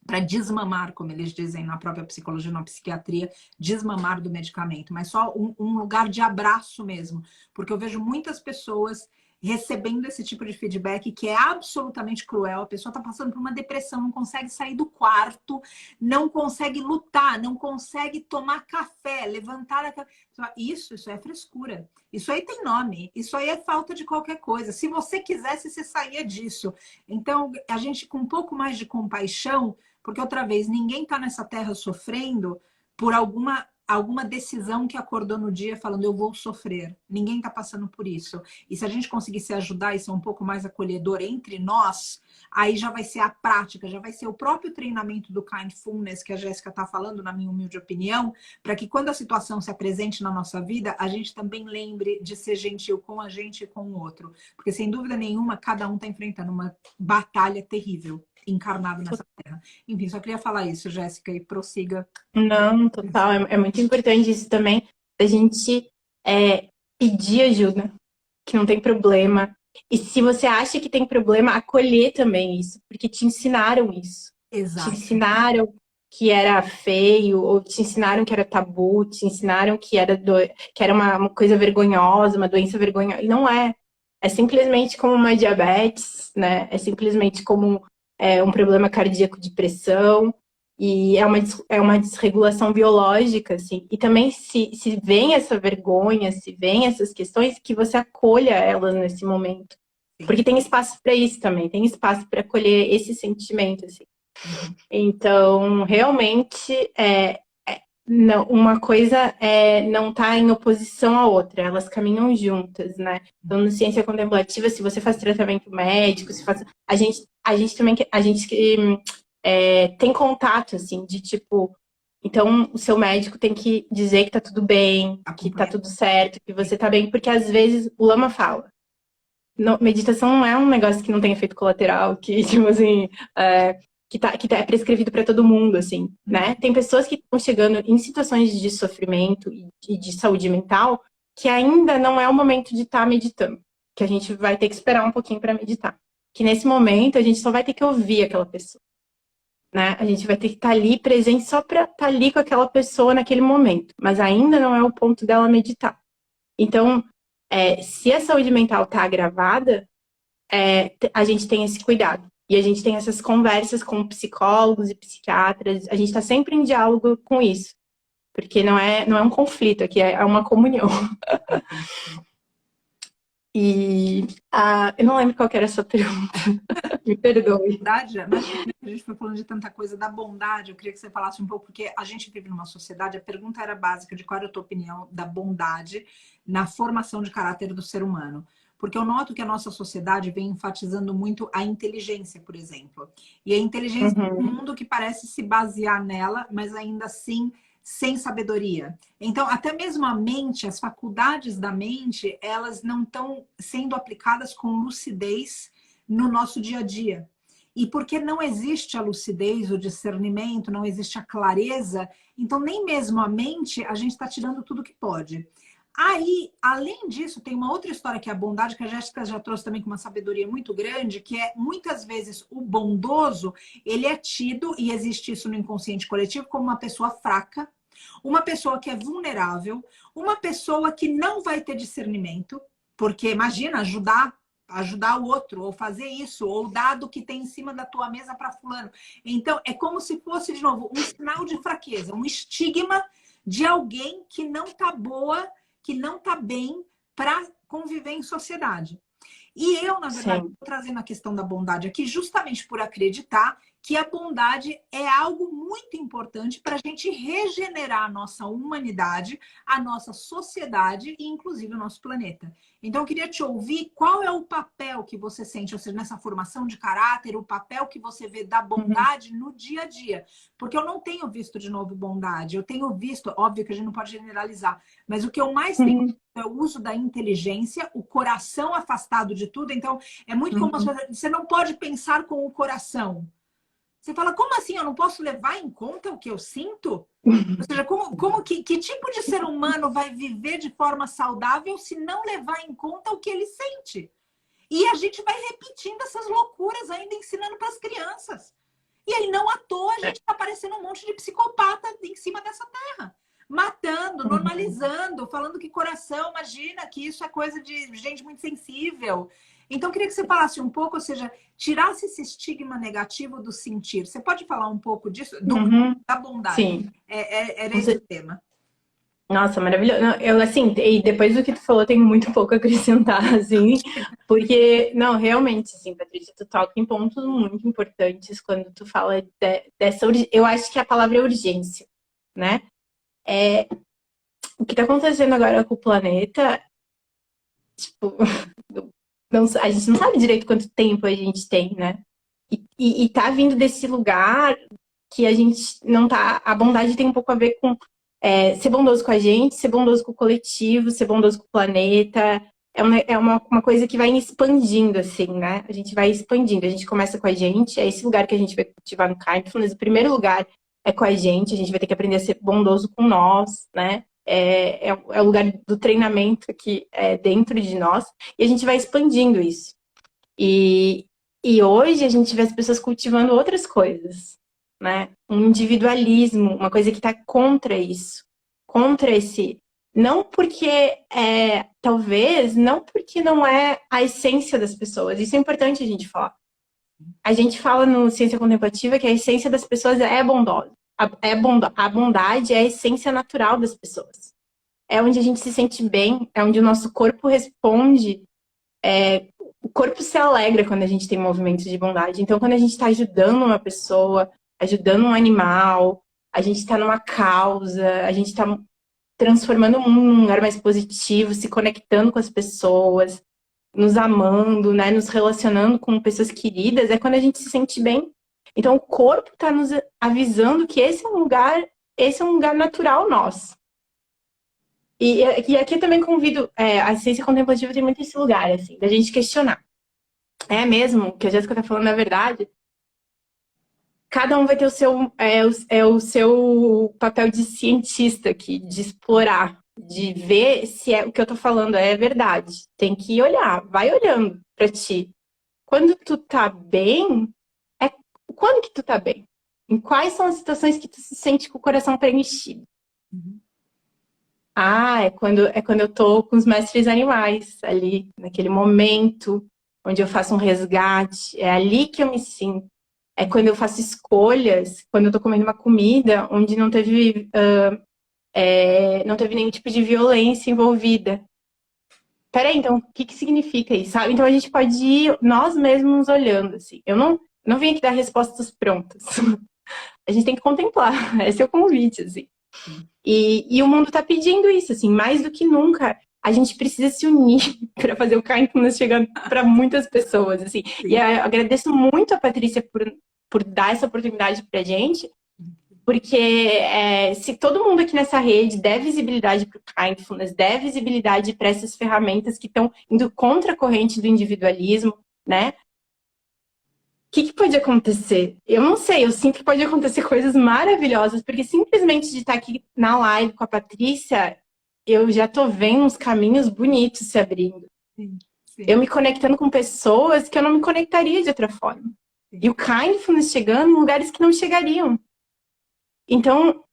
para desmamar, como eles dizem na própria psicologia, na psiquiatria, desmamar do medicamento, mas só um lugar de abraço mesmo, porque eu vejo muitas pessoas recebendo esse tipo de feedback que é absolutamente cruel. A pessoa está passando por uma depressão, não consegue sair do quarto, não consegue lutar, não consegue tomar café, levantar a cabeça. Isso é frescura. Isso aí tem nome. Isso aí é falta de qualquer coisa. Se você quisesse, você saía disso. Então, a gente com um pouco mais de compaixão, porque outra vez, ninguém está nessa terra sofrendo por alguma decisão que acordou no dia falando eu vou sofrer. Ninguém está passando por isso. E se a gente conseguir se ajudar e ser um pouco mais acolhedor entre nós, aí já vai ser a prática, já vai ser o próprio treinamento do Kindfulness que a Jéssica está falando, na minha humilde opinião, para que quando a situação se apresente na nossa vida, a gente também lembre de ser gentil com a gente e com o outro. Porque sem dúvida nenhuma, cada um está enfrentando uma batalha terrível, encarnado nessa terra. Enfim, só queria falar isso, Jéssica, e prossiga. Não, total. É muito importante isso também, a gente pedir ajuda, que não tem problema. E se você acha que tem problema, acolher também isso, porque te ensinaram isso. Exato. Te ensinaram que era feio, ou te ensinaram que era tabu, te ensinaram que era uma coisa vergonhosa, uma doença vergonhosa. E não é. É simplesmente como uma diabetes, né? É simplesmente como um problema cardíaco de pressão. E é uma desregulação biológica, assim. E também se vem essa vergonha, se vem essas questões, que você acolha elas nesse momento. Porque tem espaço para isso também, tem espaço para acolher esse sentimento, assim. Então, realmente, não, uma coisa não tá em oposição à outra, elas caminham juntas, né? Então, no ciência contemplativa, se você faz tratamento médico, a gente também tem contato, assim, de tipo, então o seu médico tem que dizer que tá tudo bem, que tá tudo certo, que você tá bem, porque às vezes o Lama fala. Meditação não é um negócio que não tem efeito colateral, que, tipo assim, que é prescrevido para todo mundo, assim, né? Tem pessoas que estão chegando em situações de sofrimento e de saúde mental que ainda não é o momento de estar meditando, que a gente vai ter que esperar um pouquinho para meditar. Que nesse momento a gente só vai ter que ouvir aquela pessoa, né? A gente vai ter que estar ali presente só para estar ali com aquela pessoa naquele momento, mas ainda não é o ponto dela meditar. Então, se a saúde mental está agravada, a gente tem esse cuidado. E a gente tem essas conversas com psicólogos e psiquiatras. A gente está sempre em diálogo com isso. Porque não é um conflito, aqui é uma comunhão. E eu não lembro qual que era a sua pergunta. Me perdoe. Bondade, mas a gente foi falando de tanta coisa da bondade, eu queria que você falasse um pouco, porque a gente vive numa sociedade, a pergunta era básica de qual era a tua opinião da bondade na formação de caráter do ser humano. Porque eu noto que a nossa sociedade vem enfatizando muito a inteligência, por exemplo. E a inteligência é um mundo que parece se basear nela, mas ainda assim sem sabedoria. Então, até mesmo a mente, as faculdades da mente, elas não estão sendo aplicadas com lucidez no nosso dia a dia. E porque não existe a lucidez, o discernimento, não existe a clareza, então nem mesmo a mente, a gente está tirando tudo que pode. Aí, além disso, tem uma outra história que é a bondade, que a Jéssica já trouxe também com uma sabedoria muito grande, que é, muitas vezes, o bondoso, ele é tido, e existe isso no inconsciente coletivo, como uma pessoa fraca, uma pessoa que é vulnerável, uma pessoa que não vai ter discernimento, porque, imagina, ajudar o outro, ou fazer isso, ou dar do que tem em cima da tua mesa para fulano. Então, é como se fosse, de novo, um sinal de fraqueza, um estigma de alguém que não tá boa, que não está bem para conviver em sociedade. E eu, na verdade, estou trazendo a questão da bondade aqui justamente por acreditar que a bondade é algo muito importante para a gente regenerar a nossa humanidade, a nossa sociedade e, inclusive, o nosso planeta. Então, eu queria te ouvir qual é o papel que você sente, ou seja, nessa formação de caráter, o papel que você vê da bondade no dia a dia. Porque eu não tenho visto, de novo, bondade. Eu tenho visto, óbvio que a gente não pode generalizar, mas o que eu mais tenho visto é o uso da inteligência, o coração afastado de tudo. Então, é muito como você não pode pensar com o coração. Você fala, como assim eu não posso levar em conta o que eu sinto? Ou seja, que tipo de ser humano vai viver de forma saudável se não levar em conta o que ele sente? E a gente vai repetindo essas loucuras ainda ensinando para as crianças. E aí, não à toa, a gente está parecendo um monte de psicopata em cima dessa terra. Matando, normalizando, falando que coração, imagina que isso é coisa de gente muito sensível. Então, eu queria que você falasse um pouco, ou seja, tirasse esse estigma negativo do sentir. Você pode falar um pouco disso? Da bondade. Sim. Era esse o tema. Nossa, maravilhoso. Não, eu, assim, e depois do que tu falou, tenho muito pouco a acrescentar, assim, porque, não, realmente, assim, Patrícia, tu toca em pontos muito importantes quando tu fala dessa urgência. Eu acho que a palavra é urgência, né? O que tá acontecendo agora com o planeta, tipo, não, a gente não sabe direito quanto tempo a gente tem, né? E tá vindo desse lugar que a gente não tá. A bondade tem um pouco a ver com ser bondoso com a gente, ser bondoso com o coletivo, ser bondoso com o planeta. É uma coisa que vai expandindo, assim, né? A gente vai expandindo. A gente começa com a gente, é esse lugar que a gente vai cultivar no Kindfulness. O primeiro lugar é com a gente vai ter que aprender a ser bondoso com nós, né? É o lugar do treinamento que é dentro de nós. E a gente vai expandindo isso. E hoje a gente vê as pessoas cultivando outras coisas, né? Um individualismo, uma coisa que está contra isso, contra esse. Não porque talvez, não porque não é a essência das pessoas. Isso é importante a gente falar. A gente fala no Ciência Contemplativa que a essência das pessoas é bondosa. A bondade é a essência natural das pessoas. É onde a gente se sente bem, é onde o nosso corpo responde. O corpo se alegra quando a gente tem movimentos de bondade. Então, quando a gente está ajudando uma pessoa, ajudando um animal, a gente está numa causa, a gente está transformando o mundo num lugar mais positivo, se conectando com as pessoas, nos amando, né, nos relacionando com pessoas queridas, é quando a gente se sente bem. Então, o corpo está nos avisando que esse é um lugar natural nosso. E aqui eu também convido, a ciência contemplativa tem muito esse lugar, assim, da gente questionar. É mesmo que a Jéssica tá falando, na verdade, cada um vai ter o seu papel de cientista aqui, de explorar, de ver se o que eu tô falando é verdade. Tem que olhar, vai olhando pra ti. Quando tu tá bem, quando que tu tá bem? Em quais são as situações que tu se sente com o coração preenchido? É quando eu tô com os mestres animais, ali, naquele momento onde eu faço um resgate, é ali que eu me sinto. É quando eu faço escolhas, quando eu tô comendo uma comida onde não teve nenhum tipo de violência envolvida. Peraí, então, o que significa isso, sabe? Então, a gente pode ir nós mesmos olhando, assim. Eu não vim aqui dar respostas prontas. A gente tem que contemplar. Esse é o convite, assim. E o mundo tá pedindo isso, assim, mais do que nunca. A gente precisa se unir para fazer o Kindfulness chegar para muitas pessoas, assim. Sim. E eu agradeço muito a Patrícia por dar essa oportunidade pra gente, porque se todo mundo aqui nessa rede der visibilidade para o Kindfulness, der visibilidade para essas ferramentas que estão indo contra a corrente do individualismo, né? O que pode acontecer? Eu não sei, eu sinto que pode acontecer coisas maravilhosas, porque simplesmente de estar aqui na live com a Patrícia, eu já tô vendo uns caminhos bonitos se abrindo. Sim. Eu me conectando com pessoas que eu não me conectaria de outra forma. Sim. E o Kindfulness chegando em lugares que não chegariam. Então,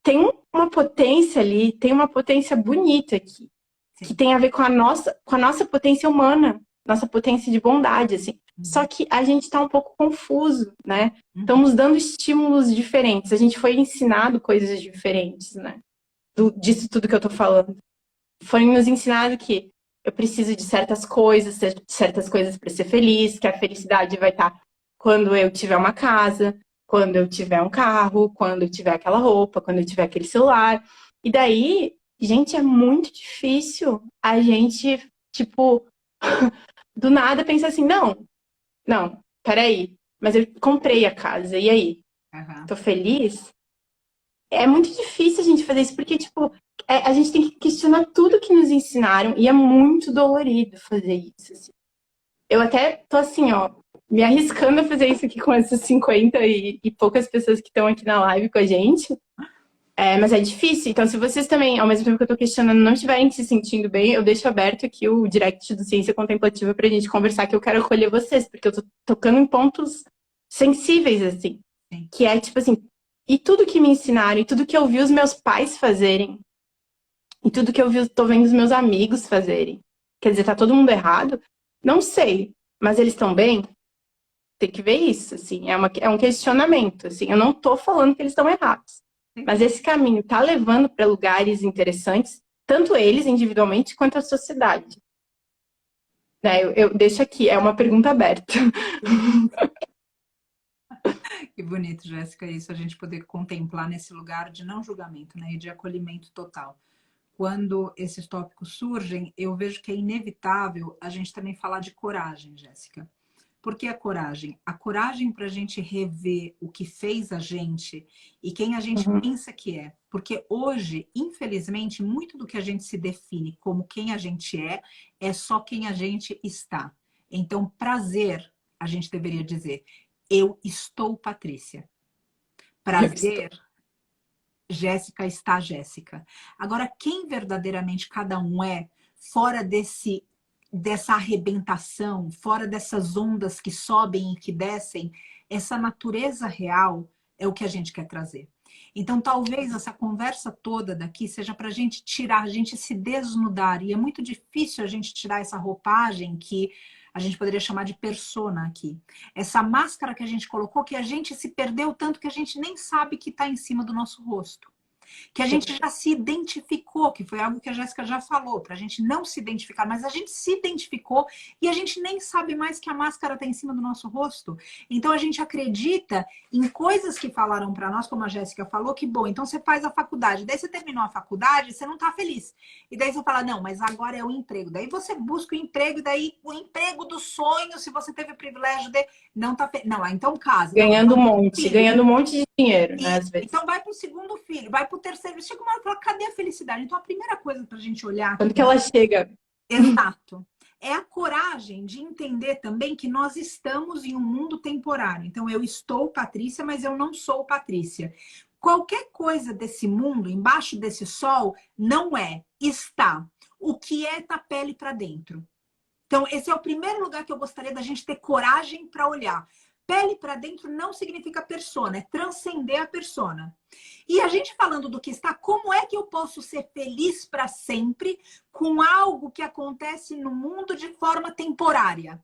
tem uma potência ali, tem uma potência bonita aqui, sim, que tem a ver com a nossa potência humana, nossa potência de bondade, assim. Só que a gente tá um pouco confuso, né? Estamos dando estímulos diferentes. A gente foi ensinado coisas diferentes, né? Disso tudo que eu tô falando. Foi nos ensinado que eu preciso de certas coisas para ser feliz, que a felicidade vai estar quando eu tiver uma casa, quando eu tiver um carro, quando eu tiver aquela roupa, quando eu tiver aquele celular. E daí, gente, é muito difícil a gente, tipo, do nada pensar assim, não, peraí, mas eu comprei a casa, e aí? Tô feliz? É muito difícil a gente fazer isso, porque, tipo, a gente tem que questionar tudo que nos ensinaram, e é muito dolorido fazer isso, assim. Eu até tô assim, ó, me arriscando a fazer isso aqui com essas 50 e poucas pessoas que estão aqui na live com a gente. Mas é difícil. Então, se vocês também, ao mesmo tempo que eu tô questionando, não estiverem se sentindo bem, eu deixo aberto aqui o direct do Ciência Contemplativa pra gente conversar, que eu quero acolher vocês, porque eu tô tocando em pontos sensíveis, assim. Sim. Que é, tipo assim, e tudo que me ensinaram, e tudo que eu vi os meus pais fazerem, e tudo que tô vendo os meus amigos fazerem. Quer dizer, tá todo mundo errado? Não sei. Mas eles estão bem? Tem que ver isso, assim. É um questionamento, assim. Eu não tô falando que eles estão errados. Mas esse caminho tá levando para lugares interessantes, tanto eles individualmente quanto a sociedade. Né? Eu deixo aqui, é uma pergunta aberta. Que bonito, Jéssica, isso, a gente poder contemplar nesse lugar de não julgamento, né, e de acolhimento total. Quando esses tópicos surgem, eu vejo que é inevitável a gente também falar de coragem, Jéssica. Por que a coragem? A coragem para a gente rever o que fez a gente e quem a gente pensa que é. Porque hoje, infelizmente, muito do que a gente se define como quem a gente é só quem a gente está. Então, prazer, a gente deveria dizer, eu estou Patrícia. Prazer, Jéssica está Jéssica. Agora, quem verdadeiramente cada um é, fora dessa arrebentação, fora dessas ondas que sobem e que descem, essa natureza real é o que a gente quer trazer. Então, talvez essa conversa toda daqui seja para a gente tirar, a gente se desnudar. E é muito difícil a gente tirar essa roupagem que a gente poderia chamar de persona aqui. Essa máscara que a gente colocou, que a gente se perdeu tanto que a gente nem sabe que está em cima do nosso rosto. Que a gente já se identificou, que foi algo que a Jéssica já falou, para a gente não se identificar, mas a gente se identificou e a gente nem sabe mais que a máscara está em cima do nosso rosto. Então a gente acredita em coisas que falaram para nós, como a Jéssica falou, que bom, então você faz a faculdade, daí você terminou a faculdade, você não está feliz. E daí você fala, não, mas agora é o emprego. Daí você busca o emprego, e daí o emprego dos sonhos, se você teve o privilégio de não tá feliz. Não, então casa. Ganhando não, um monte, ganhando um monte de dinheiro, né, às vezes. Então vai para o segundo filho, vai para o terceiro. Chega uma hora e fala, cadê a felicidade? Então a primeira coisa para a gente olhar... Quando que ela chega? Exato. É a coragem de entender também que nós estamos em um mundo temporário. Então eu estou Patrícia, mas eu não sou Patrícia. Qualquer coisa desse mundo, embaixo desse sol, não é, está. O que é tá pele para dentro. Então esse é o primeiro lugar que eu gostaria da gente ter coragem para olhar. Pele para dentro não significa persona, é transcender a persona. E a gente falando do que está, como é que eu posso ser feliz para sempre com algo que acontece no mundo de forma temporária?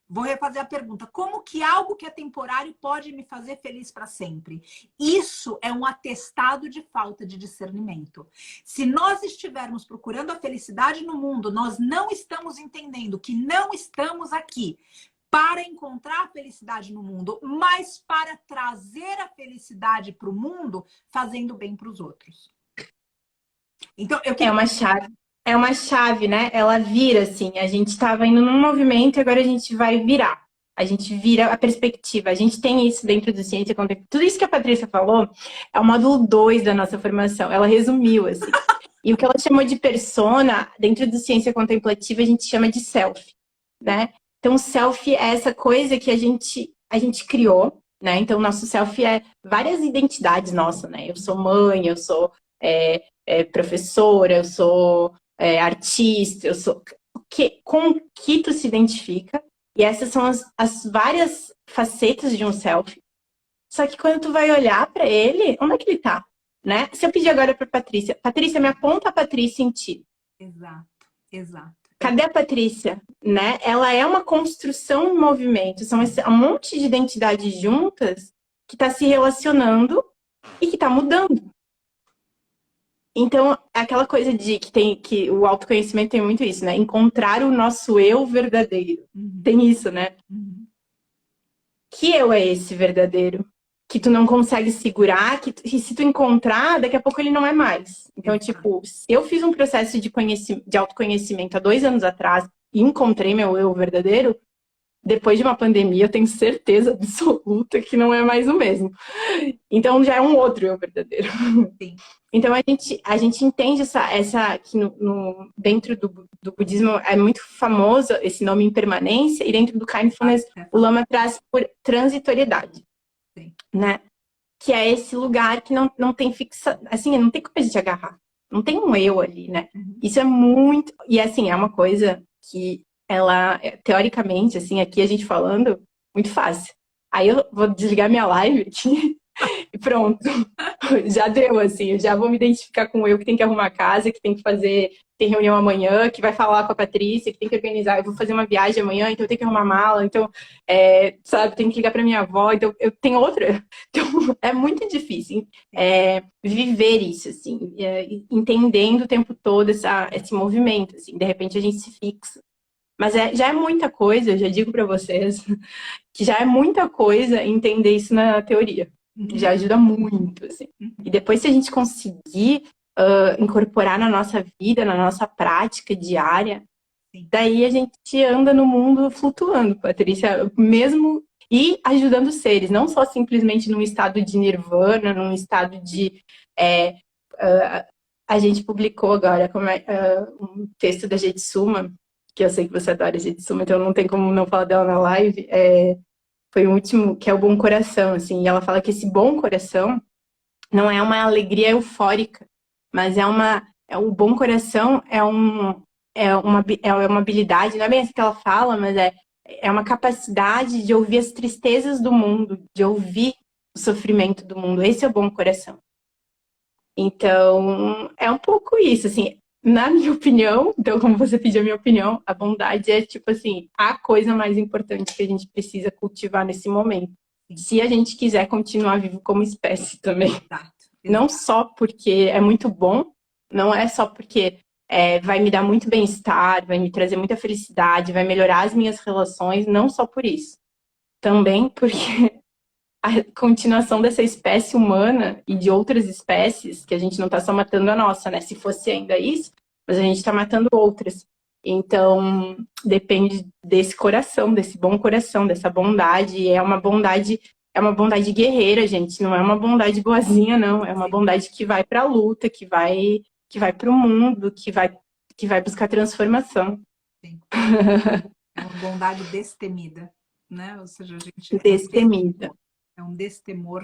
Vou refazer a pergunta. Como que algo que é temporário pode me fazer feliz para sempre? Isso é um atestado de falta de discernimento. Se nós estivermos procurando a felicidade no mundo, nós não estamos entendendo que não estamos aqui para encontrar a felicidade no mundo, mas para trazer a felicidade para o mundo, fazendo bem para os outros. Então, É uma chave, né? Ela vira, assim. A gente estava indo num movimento e agora a gente vai virar. A gente vira a perspectiva. A gente tem isso dentro do Ciência Contemplativa. Tudo isso que a Patrícia falou é o módulo 2 da nossa formação. Ela resumiu, assim. E o que ela chamou de persona, dentro do Ciência Contemplativa, a gente chama de self, né? Então, o self é essa coisa que a gente criou, né? Então, o nosso self é várias identidades nossas, né? Eu sou mãe, eu sou professora, eu sou artista, eu sou... Com que tu se identifica. E essas são as várias facetas de um self. Só que quando tu vai olhar para ele, onde é que ele tá? Né? Se eu pedir agora para Patrícia, me aponta a Patrícia em ti. Exato, exato. Cadê a Patrícia? Né? Ela é uma construção em movimento. São um monte de identidades juntas que está se relacionando e que está mudando. Então, aquela coisa de que o autoconhecimento tem muito isso, né? Encontrar o nosso eu verdadeiro. Tem isso, né? Que eu é esse verdadeiro? Que tu não consegue segurar, e se tu encontrar, daqui a pouco ele não é mais. Então, tipo, se eu fiz um processo de autoconhecimento há 2 anos atrás e encontrei meu eu verdadeiro, depois de uma pandemia, eu tenho certeza absoluta que não é mais o mesmo. Então já é um outro eu verdadeiro. Sim. Então a gente entende essa que dentro do budismo é muito famoso esse nome impermanência, e dentro do Kindfulness o Lama traz por transitoriedade. Sim. Né? Que é esse lugar que não tem fixa, assim, não tem como a gente agarrar. Não tem um eu ali, né? Isso é muito... E, assim, é uma coisa que ela, teoricamente, assim, aqui a gente falando, muito fácil. Aí eu vou desligar minha live aqui e pronto. Já deu, assim. Eu já vou me identificar com o eu que tem que arrumar a casa, que tem que fazer... Tem reunião amanhã, que vai falar com a Patrícia, que tem que organizar. Eu vou fazer uma viagem amanhã, então eu tenho que arrumar mala. Então, sabe, tenho que ligar para minha avó. Então, eu tenho outra. Então, é muito difícil viver isso, assim. Entendendo o tempo todo esse movimento, assim. De repente, a gente se fixa. Mas já é muita coisa, eu já digo para vocês, que já é muita coisa entender isso na teoria. Já ajuda muito, assim. E depois, se a gente conseguir incorporar na nossa vida, na nossa prática diária, daí a gente anda no mundo flutuando, Patrícia, mesmo e ajudando seres, não só simplesmente num estado de nirvana, num estado de... a gente publicou agora um texto da Jetsuma, que eu sei que você adora a Jetsuma, então não tem como não falar dela na live, foi o último, que é o bom coração, assim, e ela fala que esse bom coração não é uma alegria eufórica, mas o bom coração é uma habilidade, não é bem assim que ela fala, mas é uma capacidade de ouvir as tristezas do mundo, de ouvir o sofrimento do mundo. Esse é o bom coração. Então, é um pouco isso, assim, na minha opinião, então como você pediu a minha opinião, a bondade é, tipo assim, a coisa mais importante que a gente precisa cultivar nesse momento. Se a gente quiser continuar vivo como espécie também. Exato. Não só porque é muito bom, não é só porque vai me dar muito bem-estar, vai me trazer muita felicidade, vai melhorar as minhas relações, não só por isso. Também porque a continuação dessa espécie humana e de outras espécies, que a gente não está só matando a nossa, né? Se fosse ainda isso, mas a gente está matando outras. Então, depende desse coração, desse bom coração, dessa bondade. E é uma bondade guerreira, gente. Não é uma bondade boazinha, não. É uma bondade que vai para a luta, que vai para o mundo, que vai buscar transformação. Sim. É uma bondade destemida, né? Ou seja, a gente... Destemida. É um destemor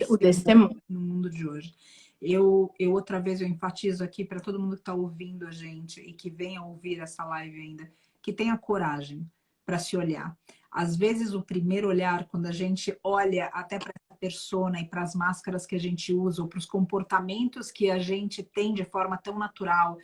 no mundo de hoje. Eu outra vez eu enfatizo aqui para todo mundo que está ouvindo a gente e que venha ouvir essa live ainda, que tenha coragem para se olhar. Às vezes o primeiro olhar, quando a gente olha até para essa persona e para as máscaras que a gente usa, ou para os comportamentos que a gente tem de forma tão natural,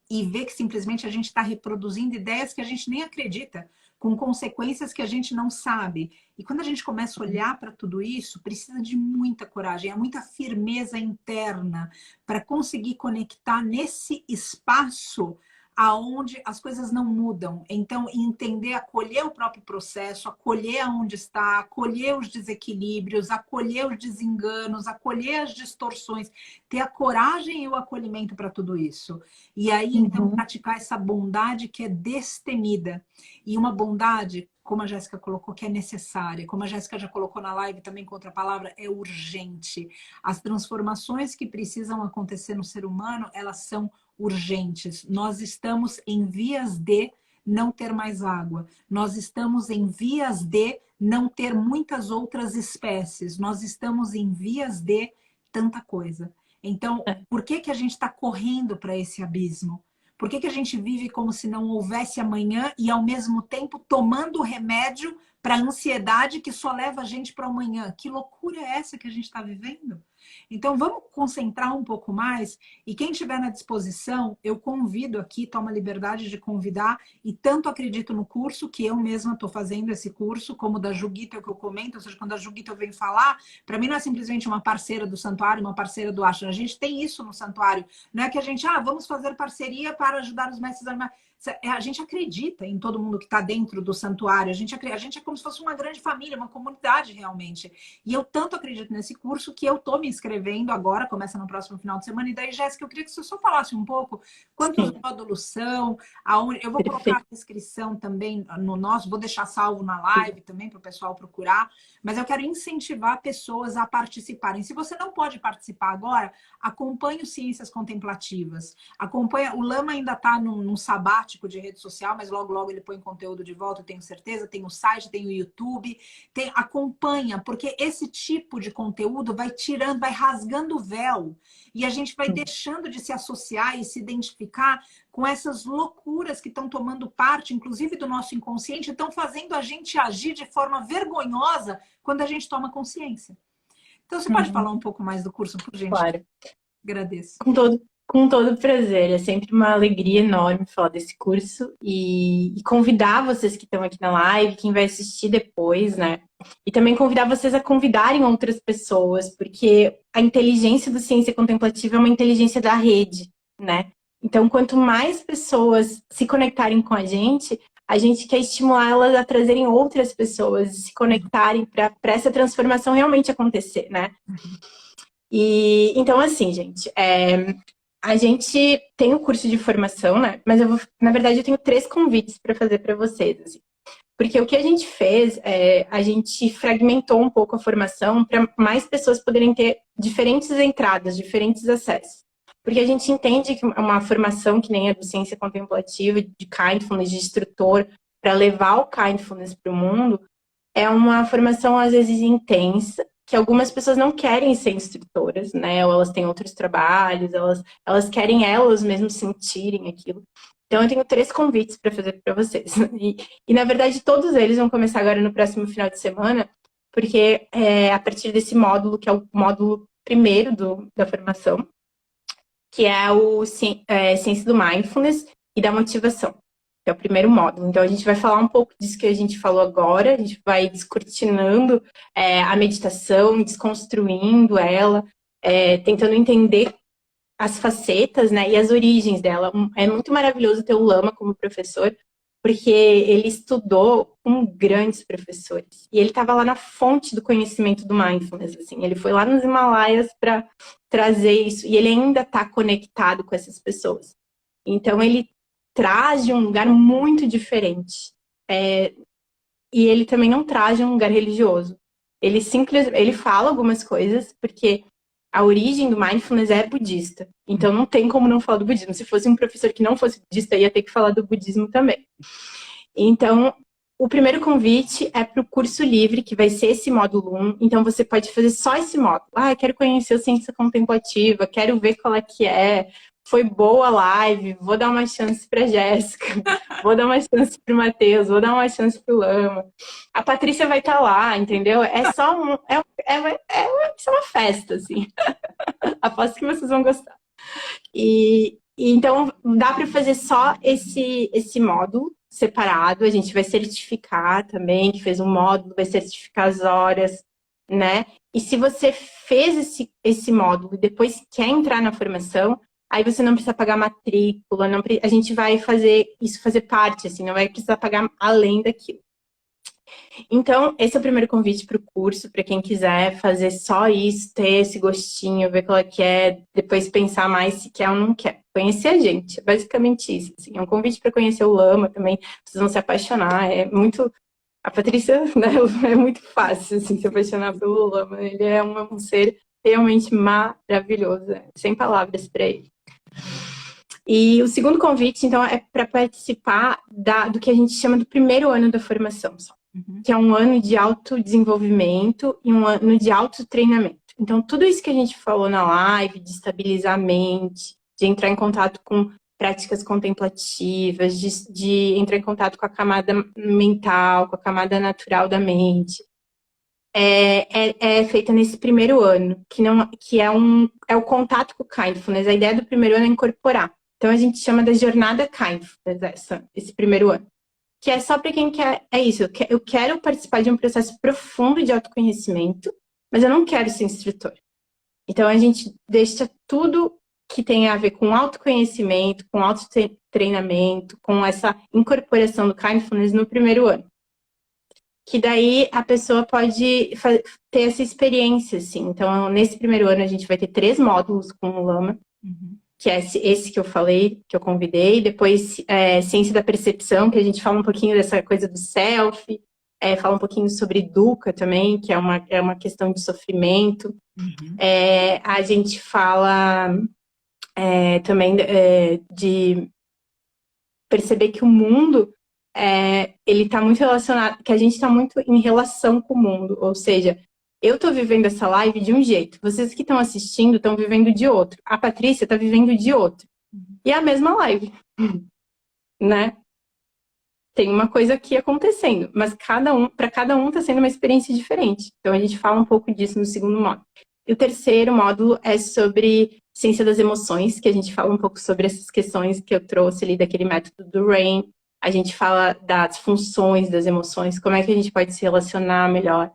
e vê que simplesmente a gente está reproduzindo ideias que a gente nem acredita, com consequências que a gente não sabe. E quando a gente começa a olhar para tudo isso, precisa de muita coragem, é muita firmeza interna para conseguir conectar nesse espaço aonde as coisas não mudam. Então, entender, acolher o próprio processo, acolher aonde está, acolher os desequilíbrios, acolher os desenganos, acolher as distorções, ter a coragem e o acolhimento para tudo isso. E aí, então, praticar essa bondade que é destemida. E uma bondade, como a Jéssica colocou, que é necessária, como a Jéssica já colocou na live também com outra palavra, é urgente. As transformações que precisam acontecer no ser humano, elas são urgentes. Nós estamos em vias de não ter mais água. Nós estamos em vias de não ter muitas outras espécies. Nós estamos em vias de tanta coisa. Então, por que a gente está correndo para esse abismo? Por que a gente vive como se não houvesse amanhã e, ao mesmo tempo, tomando remédio para a ansiedade que só leva a gente para amanhã? Que loucura é essa que a gente está vivendo? Então, vamos concentrar um pouco mais. E quem estiver na disposição, eu convido aqui, tomo a liberdade de convidar. E tanto acredito no curso, que eu mesma estou fazendo esse curso, como da Jugita, que eu comento. Ou seja, quando a Jugita vem falar, para mim não é simplesmente uma parceira do santuário, uma parceira do ashram. A gente tem isso no santuário. Não é que a gente, vamos fazer parceria para ajudar os mestres a A gente acredita em todo mundo que está dentro do santuário, a gente é como se fosse uma grande família, uma comunidade realmente. E eu tanto acredito nesse curso que eu estou me inscrevendo agora, começa no próximo final de semana. E daí, Jéssica, eu queria que você só falasse um pouco quantos Sim, módulos são, eu vou colocar perfeito. a descrição também no nosso, vou deixar salvo na live também para o pessoal procurar, mas eu quero incentivar pessoas a participarem. Se você não pode participar agora, acompanhe o Ciências Contemplativas. Acompanha, o Lama ainda está num sabático de rede social, mas logo, logo ele põe conteúdo de volta, eu tenho certeza. Tem o site, tem o YouTube. Acompanha, porque esse tipo de conteúdo vai tirando, vai rasgando o véu. E a gente vai deixando de se associar e se identificar com essas loucuras que estão tomando parte, inclusive do nosso inconsciente, estão fazendo a gente agir de forma vergonhosa quando a gente toma consciência. Então, você pode falar Uhum, um pouco mais do curso, por gentileza? claro. Agradeço. Com todo prazer. É sempre uma alegria enorme falar desse curso e convidar vocês que estão aqui na live, quem vai assistir depois, né? E também convidar vocês a convidarem outras pessoas, porque a inteligência do Ciência Contemplativa é uma inteligência da rede, né? Então, quanto mais pessoas se conectarem com a gente quer estimular elas a trazerem outras pessoas, se conectarem para essa transformação realmente acontecer, né? E então, assim, gente, a gente tem o curso de formação, né? Mas na verdade, eu tenho 3 convites para fazer para vocês, assim. Porque o que a gente fez a gente fragmentou um pouco a formação para mais pessoas poderem ter diferentes entradas, diferentes acessos. Porque a gente entende que uma formação que nem a do Ciência Contemplativa, de Kindfulness, de instrutor, para levar o Kindfulness para o mundo, é uma formação, às vezes, intensa, que algumas pessoas não querem ser instrutoras, né? Ou elas têm outros trabalhos, elas querem elas mesmas sentirem aquilo. Então, eu tenho 3 convites para fazer para vocês. E, na verdade, todos eles vão começar agora no próximo final de semana, porque a partir desse módulo, que é o módulo primeiro da formação, que é o Ciência do Mindfulness e da Motivação, que é o primeiro módulo. Então, a gente vai falar um pouco disso que a gente falou agora, a gente vai descortinando a meditação, desconstruindo ela, tentando entender as facetas, né, e as origens dela. É muito maravilhoso ter o Lama como professor, porque ele estudou com grandes professores. E ele estava lá na fonte do conhecimento do mindfulness, assim. Ele foi lá nos Himalaias para trazer isso. E ele ainda está conectado com essas pessoas. Então, ele traz de um lugar muito diferente. E ele também não traz de um lugar religioso. Ele fala algumas coisas, porque a origem do mindfulness é budista. Então, não tem como não falar do budismo. Se fosse um professor que não fosse budista, ia ter que falar do budismo também. Então, o primeiro convite é para o curso livre, que vai ser esse módulo 1. Então, você pode fazer só esse módulo. Eu quero conhecer a ciência contemplativa, quero ver qual é que é. Foi boa a live, vou dar uma chance para Jéssica, vou dar uma chance para o Matheus, vou dar uma chance para o Lama. A Patrícia vai estar lá, entendeu? É só vai ser uma festa, assim. Aposto que vocês vão gostar. E então, dá para fazer só esse módulo separado. A gente vai certificar também, que fez um módulo, vai certificar as horas, né? E se você fez esse módulo e depois quer entrar na formação, aí você não precisa pagar matrícula, a gente vai fazer isso fazer parte, assim, não vai precisar pagar além daquilo. Então, esse é o primeiro convite para o curso, para quem quiser fazer só isso, ter esse gostinho, ver qual é que é, depois pensar mais se quer ou não quer. Conhecer a gente, é basicamente isso. Assim, é um convite para conhecer o Lama também, vocês vão se apaixonar, é muito... A Patrícia, né, é muito fácil, assim, se apaixonar pelo Lama, ele é um ser realmente maravilhoso, sem palavras para ele. E o segundo convite, então, é para participar do que a gente chama do primeiro ano da formação, só. Que é um ano de autodesenvolvimento e um ano de autotreinamento. Então, tudo isso que a gente falou na live, de estabilizar a mente, de entrar em contato com práticas contemplativas, de entrar em contato com a camada mental, com a camada natural da mente, é feita nesse primeiro ano, que é o contato com o Kindfulness. A ideia do primeiro ano é incorporar. Então, a gente chama da jornada Kindfulness, esse primeiro ano. Que é só para quem quer, é isso, eu quero participar de um processo profundo de autoconhecimento, mas eu não quero ser instrutor. Então, a gente deixa tudo que tem a ver com autoconhecimento, com autotreinamento, com essa incorporação do Kindfulness no primeiro ano. Que daí a pessoa pode ter essa experiência, assim. Então, nesse primeiro ano, a gente vai ter 3 módulos com o Lama, que é esse que eu falei, que eu convidei. Depois, Ciência da Percepção, que a gente fala um pouquinho dessa coisa do self, fala um pouquinho sobre Dukkha também, que é uma questão de sofrimento. A gente fala também de perceber que o mundo, ele está muito relacionado, que a gente está muito em relação com o mundo. Ou seja, eu estou vivendo essa live de um jeito, vocês que estão assistindo estão vivendo de outro, a Patrícia está vivendo de outro. E é a mesma live, né? Tem uma coisa aqui acontecendo, mas para cada um está sendo uma experiência diferente. Então a gente fala um pouco disso no segundo módulo. E o terceiro módulo é sobre ciência das emoções, que a gente fala um pouco sobre essas questões que eu trouxe ali daquele método do Rain. A gente fala das funções das emoções, como é que a gente pode se relacionar melhor.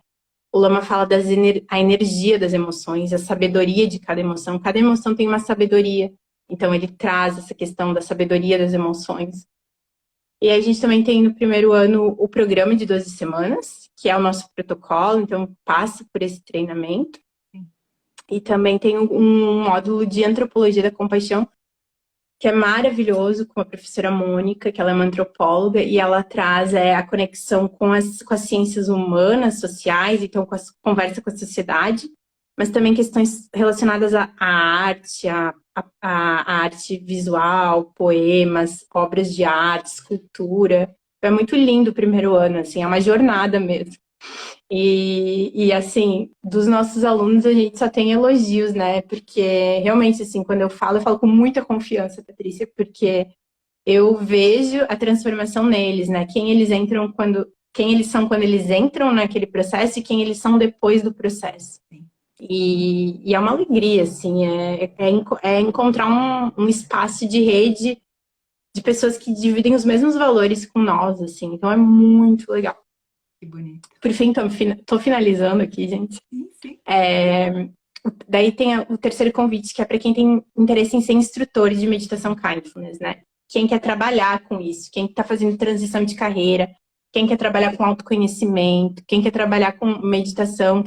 O Lama fala a energia das emoções, a sabedoria de cada emoção. Cada emoção tem uma sabedoria. Então ele traz essa questão da sabedoria das emoções. E a gente também tem no primeiro ano o programa de 12 semanas, que é o nosso protocolo, então passa por esse treinamento. E também tem um módulo de antropologia da compaixão, que é maravilhoso, com a professora Mônica, que ela é uma antropóloga, e ela traz a conexão com as ciências humanas, sociais, então conversa com a sociedade, mas também questões relacionadas à arte, à arte visual, poemas, obras de arte, escultura. É muito lindo o primeiro ano, assim, é uma jornada mesmo. E assim, dos nossos alunos a gente só tem elogios, né? Porque realmente, assim, quando eu falo com muita confiança, Patrícia, porque eu vejo a transformação neles, né? Quem eles são quando eles entram naquele processo e quem eles são depois do processo. E é uma alegria, assim, é encontrar um espaço de rede de pessoas que dividem os mesmos valores com nós, assim. Então é muito legal. Que bonito. Por fim, tô finalizando aqui, gente. Sim. Daí tem o terceiro convite, que é para quem tem interesse em ser instrutor de meditação Kindfulness, né? Quem quer trabalhar com isso, quem está fazendo transição de carreira, quem quer trabalhar com autoconhecimento, quem quer trabalhar com meditação,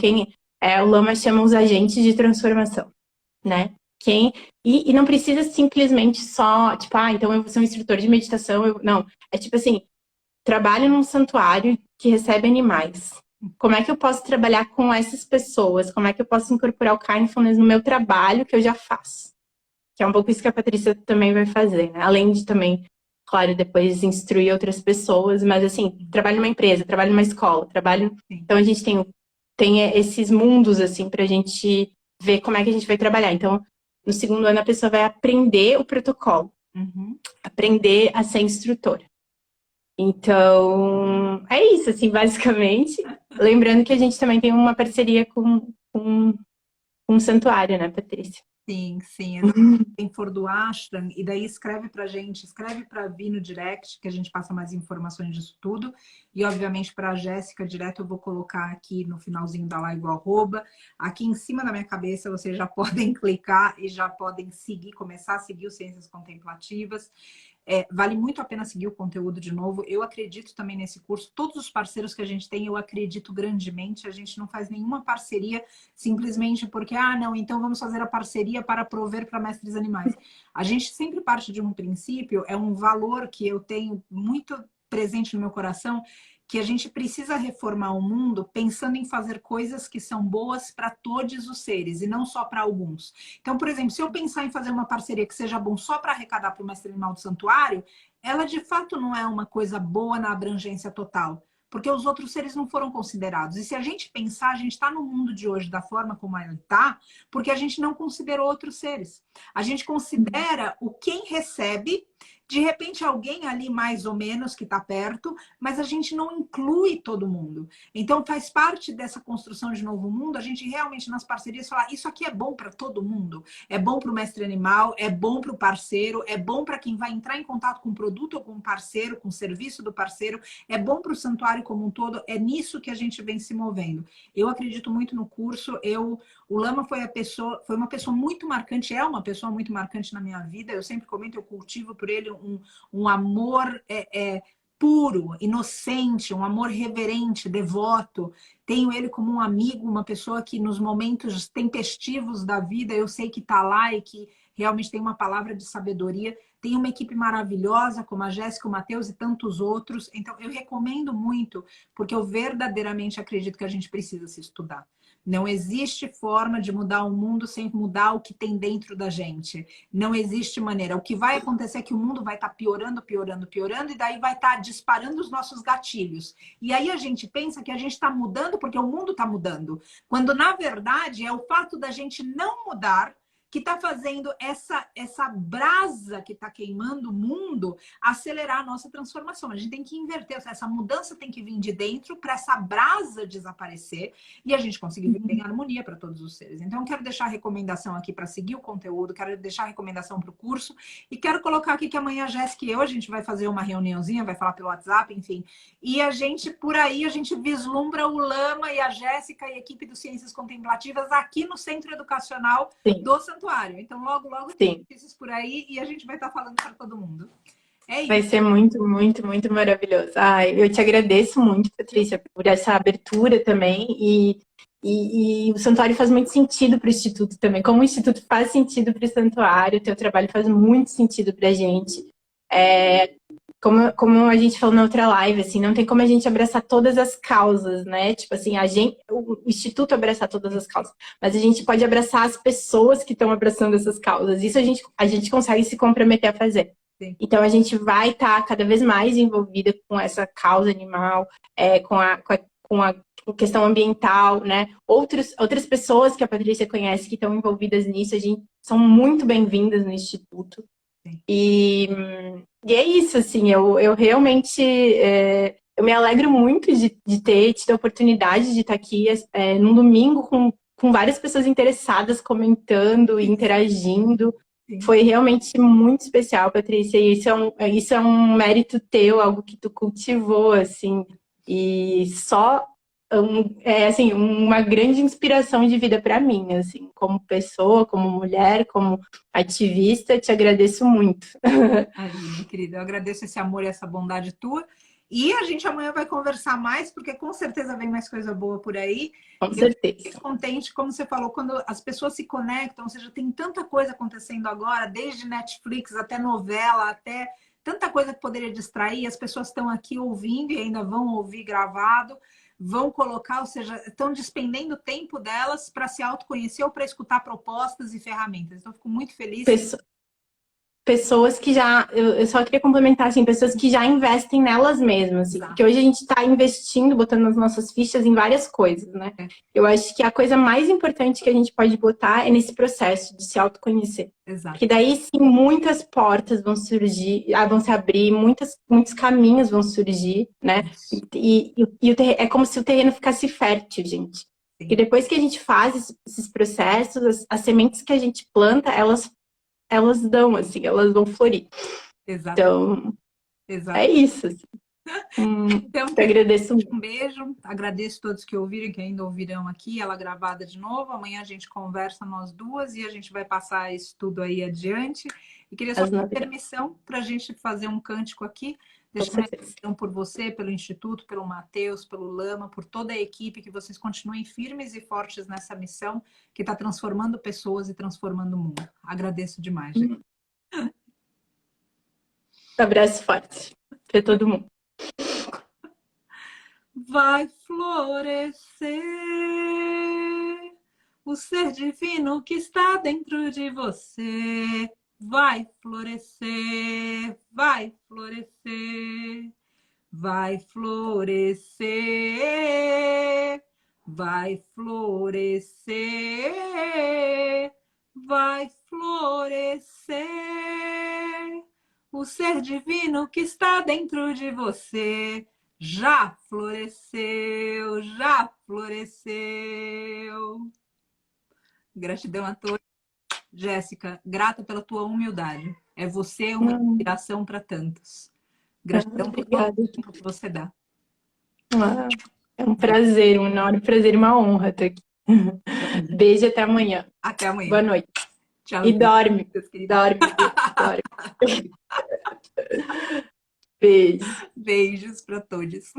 o Lama chama os agentes de transformação, né? E não precisa simplesmente só, tipo, então eu vou ser um instrutor de meditação. Não, é tipo assim, trabalho num santuário que recebe animais. Como é que eu posso trabalhar com essas pessoas? Como é que eu posso incorporar o Kindfulness no meu trabalho que eu já faço? Que é um pouco isso que a Patrícia também vai fazer, né? Além de também, claro, depois instruir outras pessoas, mas assim, trabalho numa empresa, trabalho numa escola, trabalho... Então a gente tem esses mundos, assim, pra gente ver como é que a gente vai trabalhar. Então, no segundo ano a pessoa vai aprender o protocolo, aprender a ser instrutora. Então, é isso, assim, basicamente. Lembrando que a gente também tem uma parceria com um santuário, né, Patrícia? Sim. Quem for do Ashram, e daí escreve pra gente, escreve pra Vi no direct, que a gente passa mais informações disso tudo. E, obviamente, pra Jéssica, direto eu vou colocar aqui no finalzinho da live o arroba. Aqui em cima da minha cabeça, vocês já podem clicar e já podem começar a seguir o Ciências Contemplativas. Vale muito a pena seguir o conteúdo de novo. Eu acredito também nesse curso. Todos os parceiros que a gente tem, eu acredito grandemente. A gente não faz nenhuma parceria simplesmente porque, não, então vamos fazer a parceria para prover para mestres animais. A gente sempre parte de um princípio, é um valor que eu tenho muito presente no meu coração, que a gente precisa reformar o mundo pensando em fazer coisas que são boas para todos os seres e não só para alguns. Então, por exemplo, se eu pensar em fazer uma parceria que seja bom só para arrecadar para o mestre animal do santuário, ela de fato não é uma coisa boa na abrangência total, porque os outros seres não foram considerados. E se a gente pensar, a gente está no mundo de hoje da forma como ele está, porque a gente não considerou outros seres. A gente considera o quem recebe, De repente, alguém ali mais ou menos que está perto, mas a gente não inclui todo mundo. Então, faz parte dessa construção de novo mundo, a gente realmente nas parcerias falar, isso aqui é bom para todo mundo. É bom para o mestre animal, é bom para o parceiro, é bom para quem vai entrar em contato com o produto ou com o parceiro, com o serviço do parceiro, é bom para o santuário como um todo, é nisso que a gente vem se movendo. Eu acredito muito no curso, o Lama foi uma pessoa muito marcante, é uma pessoa muito marcante na minha vida, eu sempre comento, eu cultivo por ele um amor puro, inocente, um amor reverente, devoto. Tenho ele como um amigo, uma pessoa que nos momentos tempestivos da vida eu sei que está lá e que realmente tem uma palavra de sabedoria. Tem uma equipe maravilhosa como a Jéssica, o Matheus e tantos outros. Então eu recomendo muito, porque eu verdadeiramente acredito que a gente precisa se estudar. Não existe forma de mudar o mundo sem mudar o que tem dentro da gente. Não existe maneira. O que vai acontecer é que o mundo vai estar piorando, piorando, piorando, e daí vai estar disparando os nossos gatilhos. E aí a gente pensa que a gente está mudando porque o mundo está mudando. Quando, na verdade, é o fato da gente não mudar que está fazendo essa brasa que está queimando o mundo acelerar a nossa transformação. A gente tem que inverter. Essa mudança tem que vir de dentro para essa brasa desaparecer e a gente conseguir viver em harmonia para todos os seres. Então, eu quero deixar a recomendação aqui para seguir o conteúdo, quero deixar a recomendação para o curso e quero colocar aqui que amanhã a Jéssica e eu, a gente vai fazer uma reuniãozinha, vai falar pelo WhatsApp, enfim. E a gente, por aí, a gente vislumbra o Lama e a Jéssica e a equipe do Ciências Contemplativas aqui no Centro Educacional do Santuário. Então, logo, logo tem notícias por aí e a gente vai estar falando para todo mundo. É isso. Vai ser muito, muito, muito maravilhoso. Ai, eu te agradeço muito, Patrícia, por essa abertura também. E o santuário faz muito sentido para o Instituto também. Como o Instituto faz sentido para o santuário, o teu trabalho faz muito sentido para a gente. Como a gente falou na outra live, assim, não tem como a gente abraçar todas as causas, né? Tipo assim, o Instituto abraçar todas as causas, mas a gente pode abraçar as pessoas que estão abraçando essas causas. Isso a gente consegue se comprometer a fazer. Sim. Então, a gente vai estar cada vez mais envolvida com essa causa animal, com a questão ambiental, né? Outras pessoas que a Patrícia conhece que estão envolvidas nisso, são muito bem-vindas no Instituto. E é isso, assim, eu realmente eu me alegro muito de ter tido a oportunidade de estar aqui num domingo com várias pessoas interessadas, comentando e interagindo. Sim. Foi realmente muito especial, Patrícia, e isso é um mérito teu, algo que tu cultivou, assim, e só assim, uma grande inspiração de vida para mim, assim, como pessoa, como mulher, como ativista, te agradeço muito. Ai, minha querida, eu agradeço esse amor e essa bondade tua. E a gente amanhã vai conversar mais, porque com certeza vem mais coisa boa por aí. Com certeza. Eu fico contente, como você falou, quando as pessoas se conectam, ou seja, tem tanta coisa acontecendo agora, desde Netflix até novela, até tanta coisa que poderia distrair, as pessoas estão aqui ouvindo e ainda vão ouvir gravado, vão colocar, ou seja, estão despendendo o tempo delas para se autoconhecer ou para escutar propostas e ferramentas. Então, eu fico muito feliz. Pessoas que eu só queria complementar, assim, pessoas que já investem nelas mesmas, assim, porque hoje a gente está investindo, botando as nossas fichas em várias coisas, né? Eu acho que a coisa mais importante que a gente pode botar é nesse processo de se autoconhecer. Exato. Porque daí, sim, muitas portas vão surgir, vão se abrir, muitos caminhos vão surgir, né? E é como se o terreno ficasse fértil, gente. E depois que a gente faz esses processos, as sementes que a gente planta, elas dão, assim, elas vão florir. Exato. Então, é isso. Assim. Então, eu agradeço muito. Um beijo, agradeço a todos que ouviram, que ainda ouvirão aqui, ela gravada de novo. Amanhã a gente conversa nós duas e a gente vai passar isso tudo aí adiante. E queria só ter permissão para a gente fazer um cântico aqui. Deixa uma gratidão por você, pelo Instituto, pelo Matheus, pelo Lama, por toda a equipe, que vocês continuem firmes e fortes nessa missão que está transformando pessoas e transformando o mundo. Agradeço demais, gente. Abraço forte para todo mundo. Vai florescer o ser divino que está dentro de você. Vai florescer, vai florescer, vai florescer, vai florescer, vai florescer, O ser divino que está dentro de você já floresceu, já floresceu. Gratidão a todos. Jéssica, grata pela tua humildade. É você uma inspiração para tantos. Gratidão por todo o Obrigada. tempo que você dá. É um prazer, um enorme prazer e uma honra estar aqui. Beijo, até amanhã. Até amanhã. Boa noite. Tchau. E dorme. Dorme. Beijo. Beijos para todos.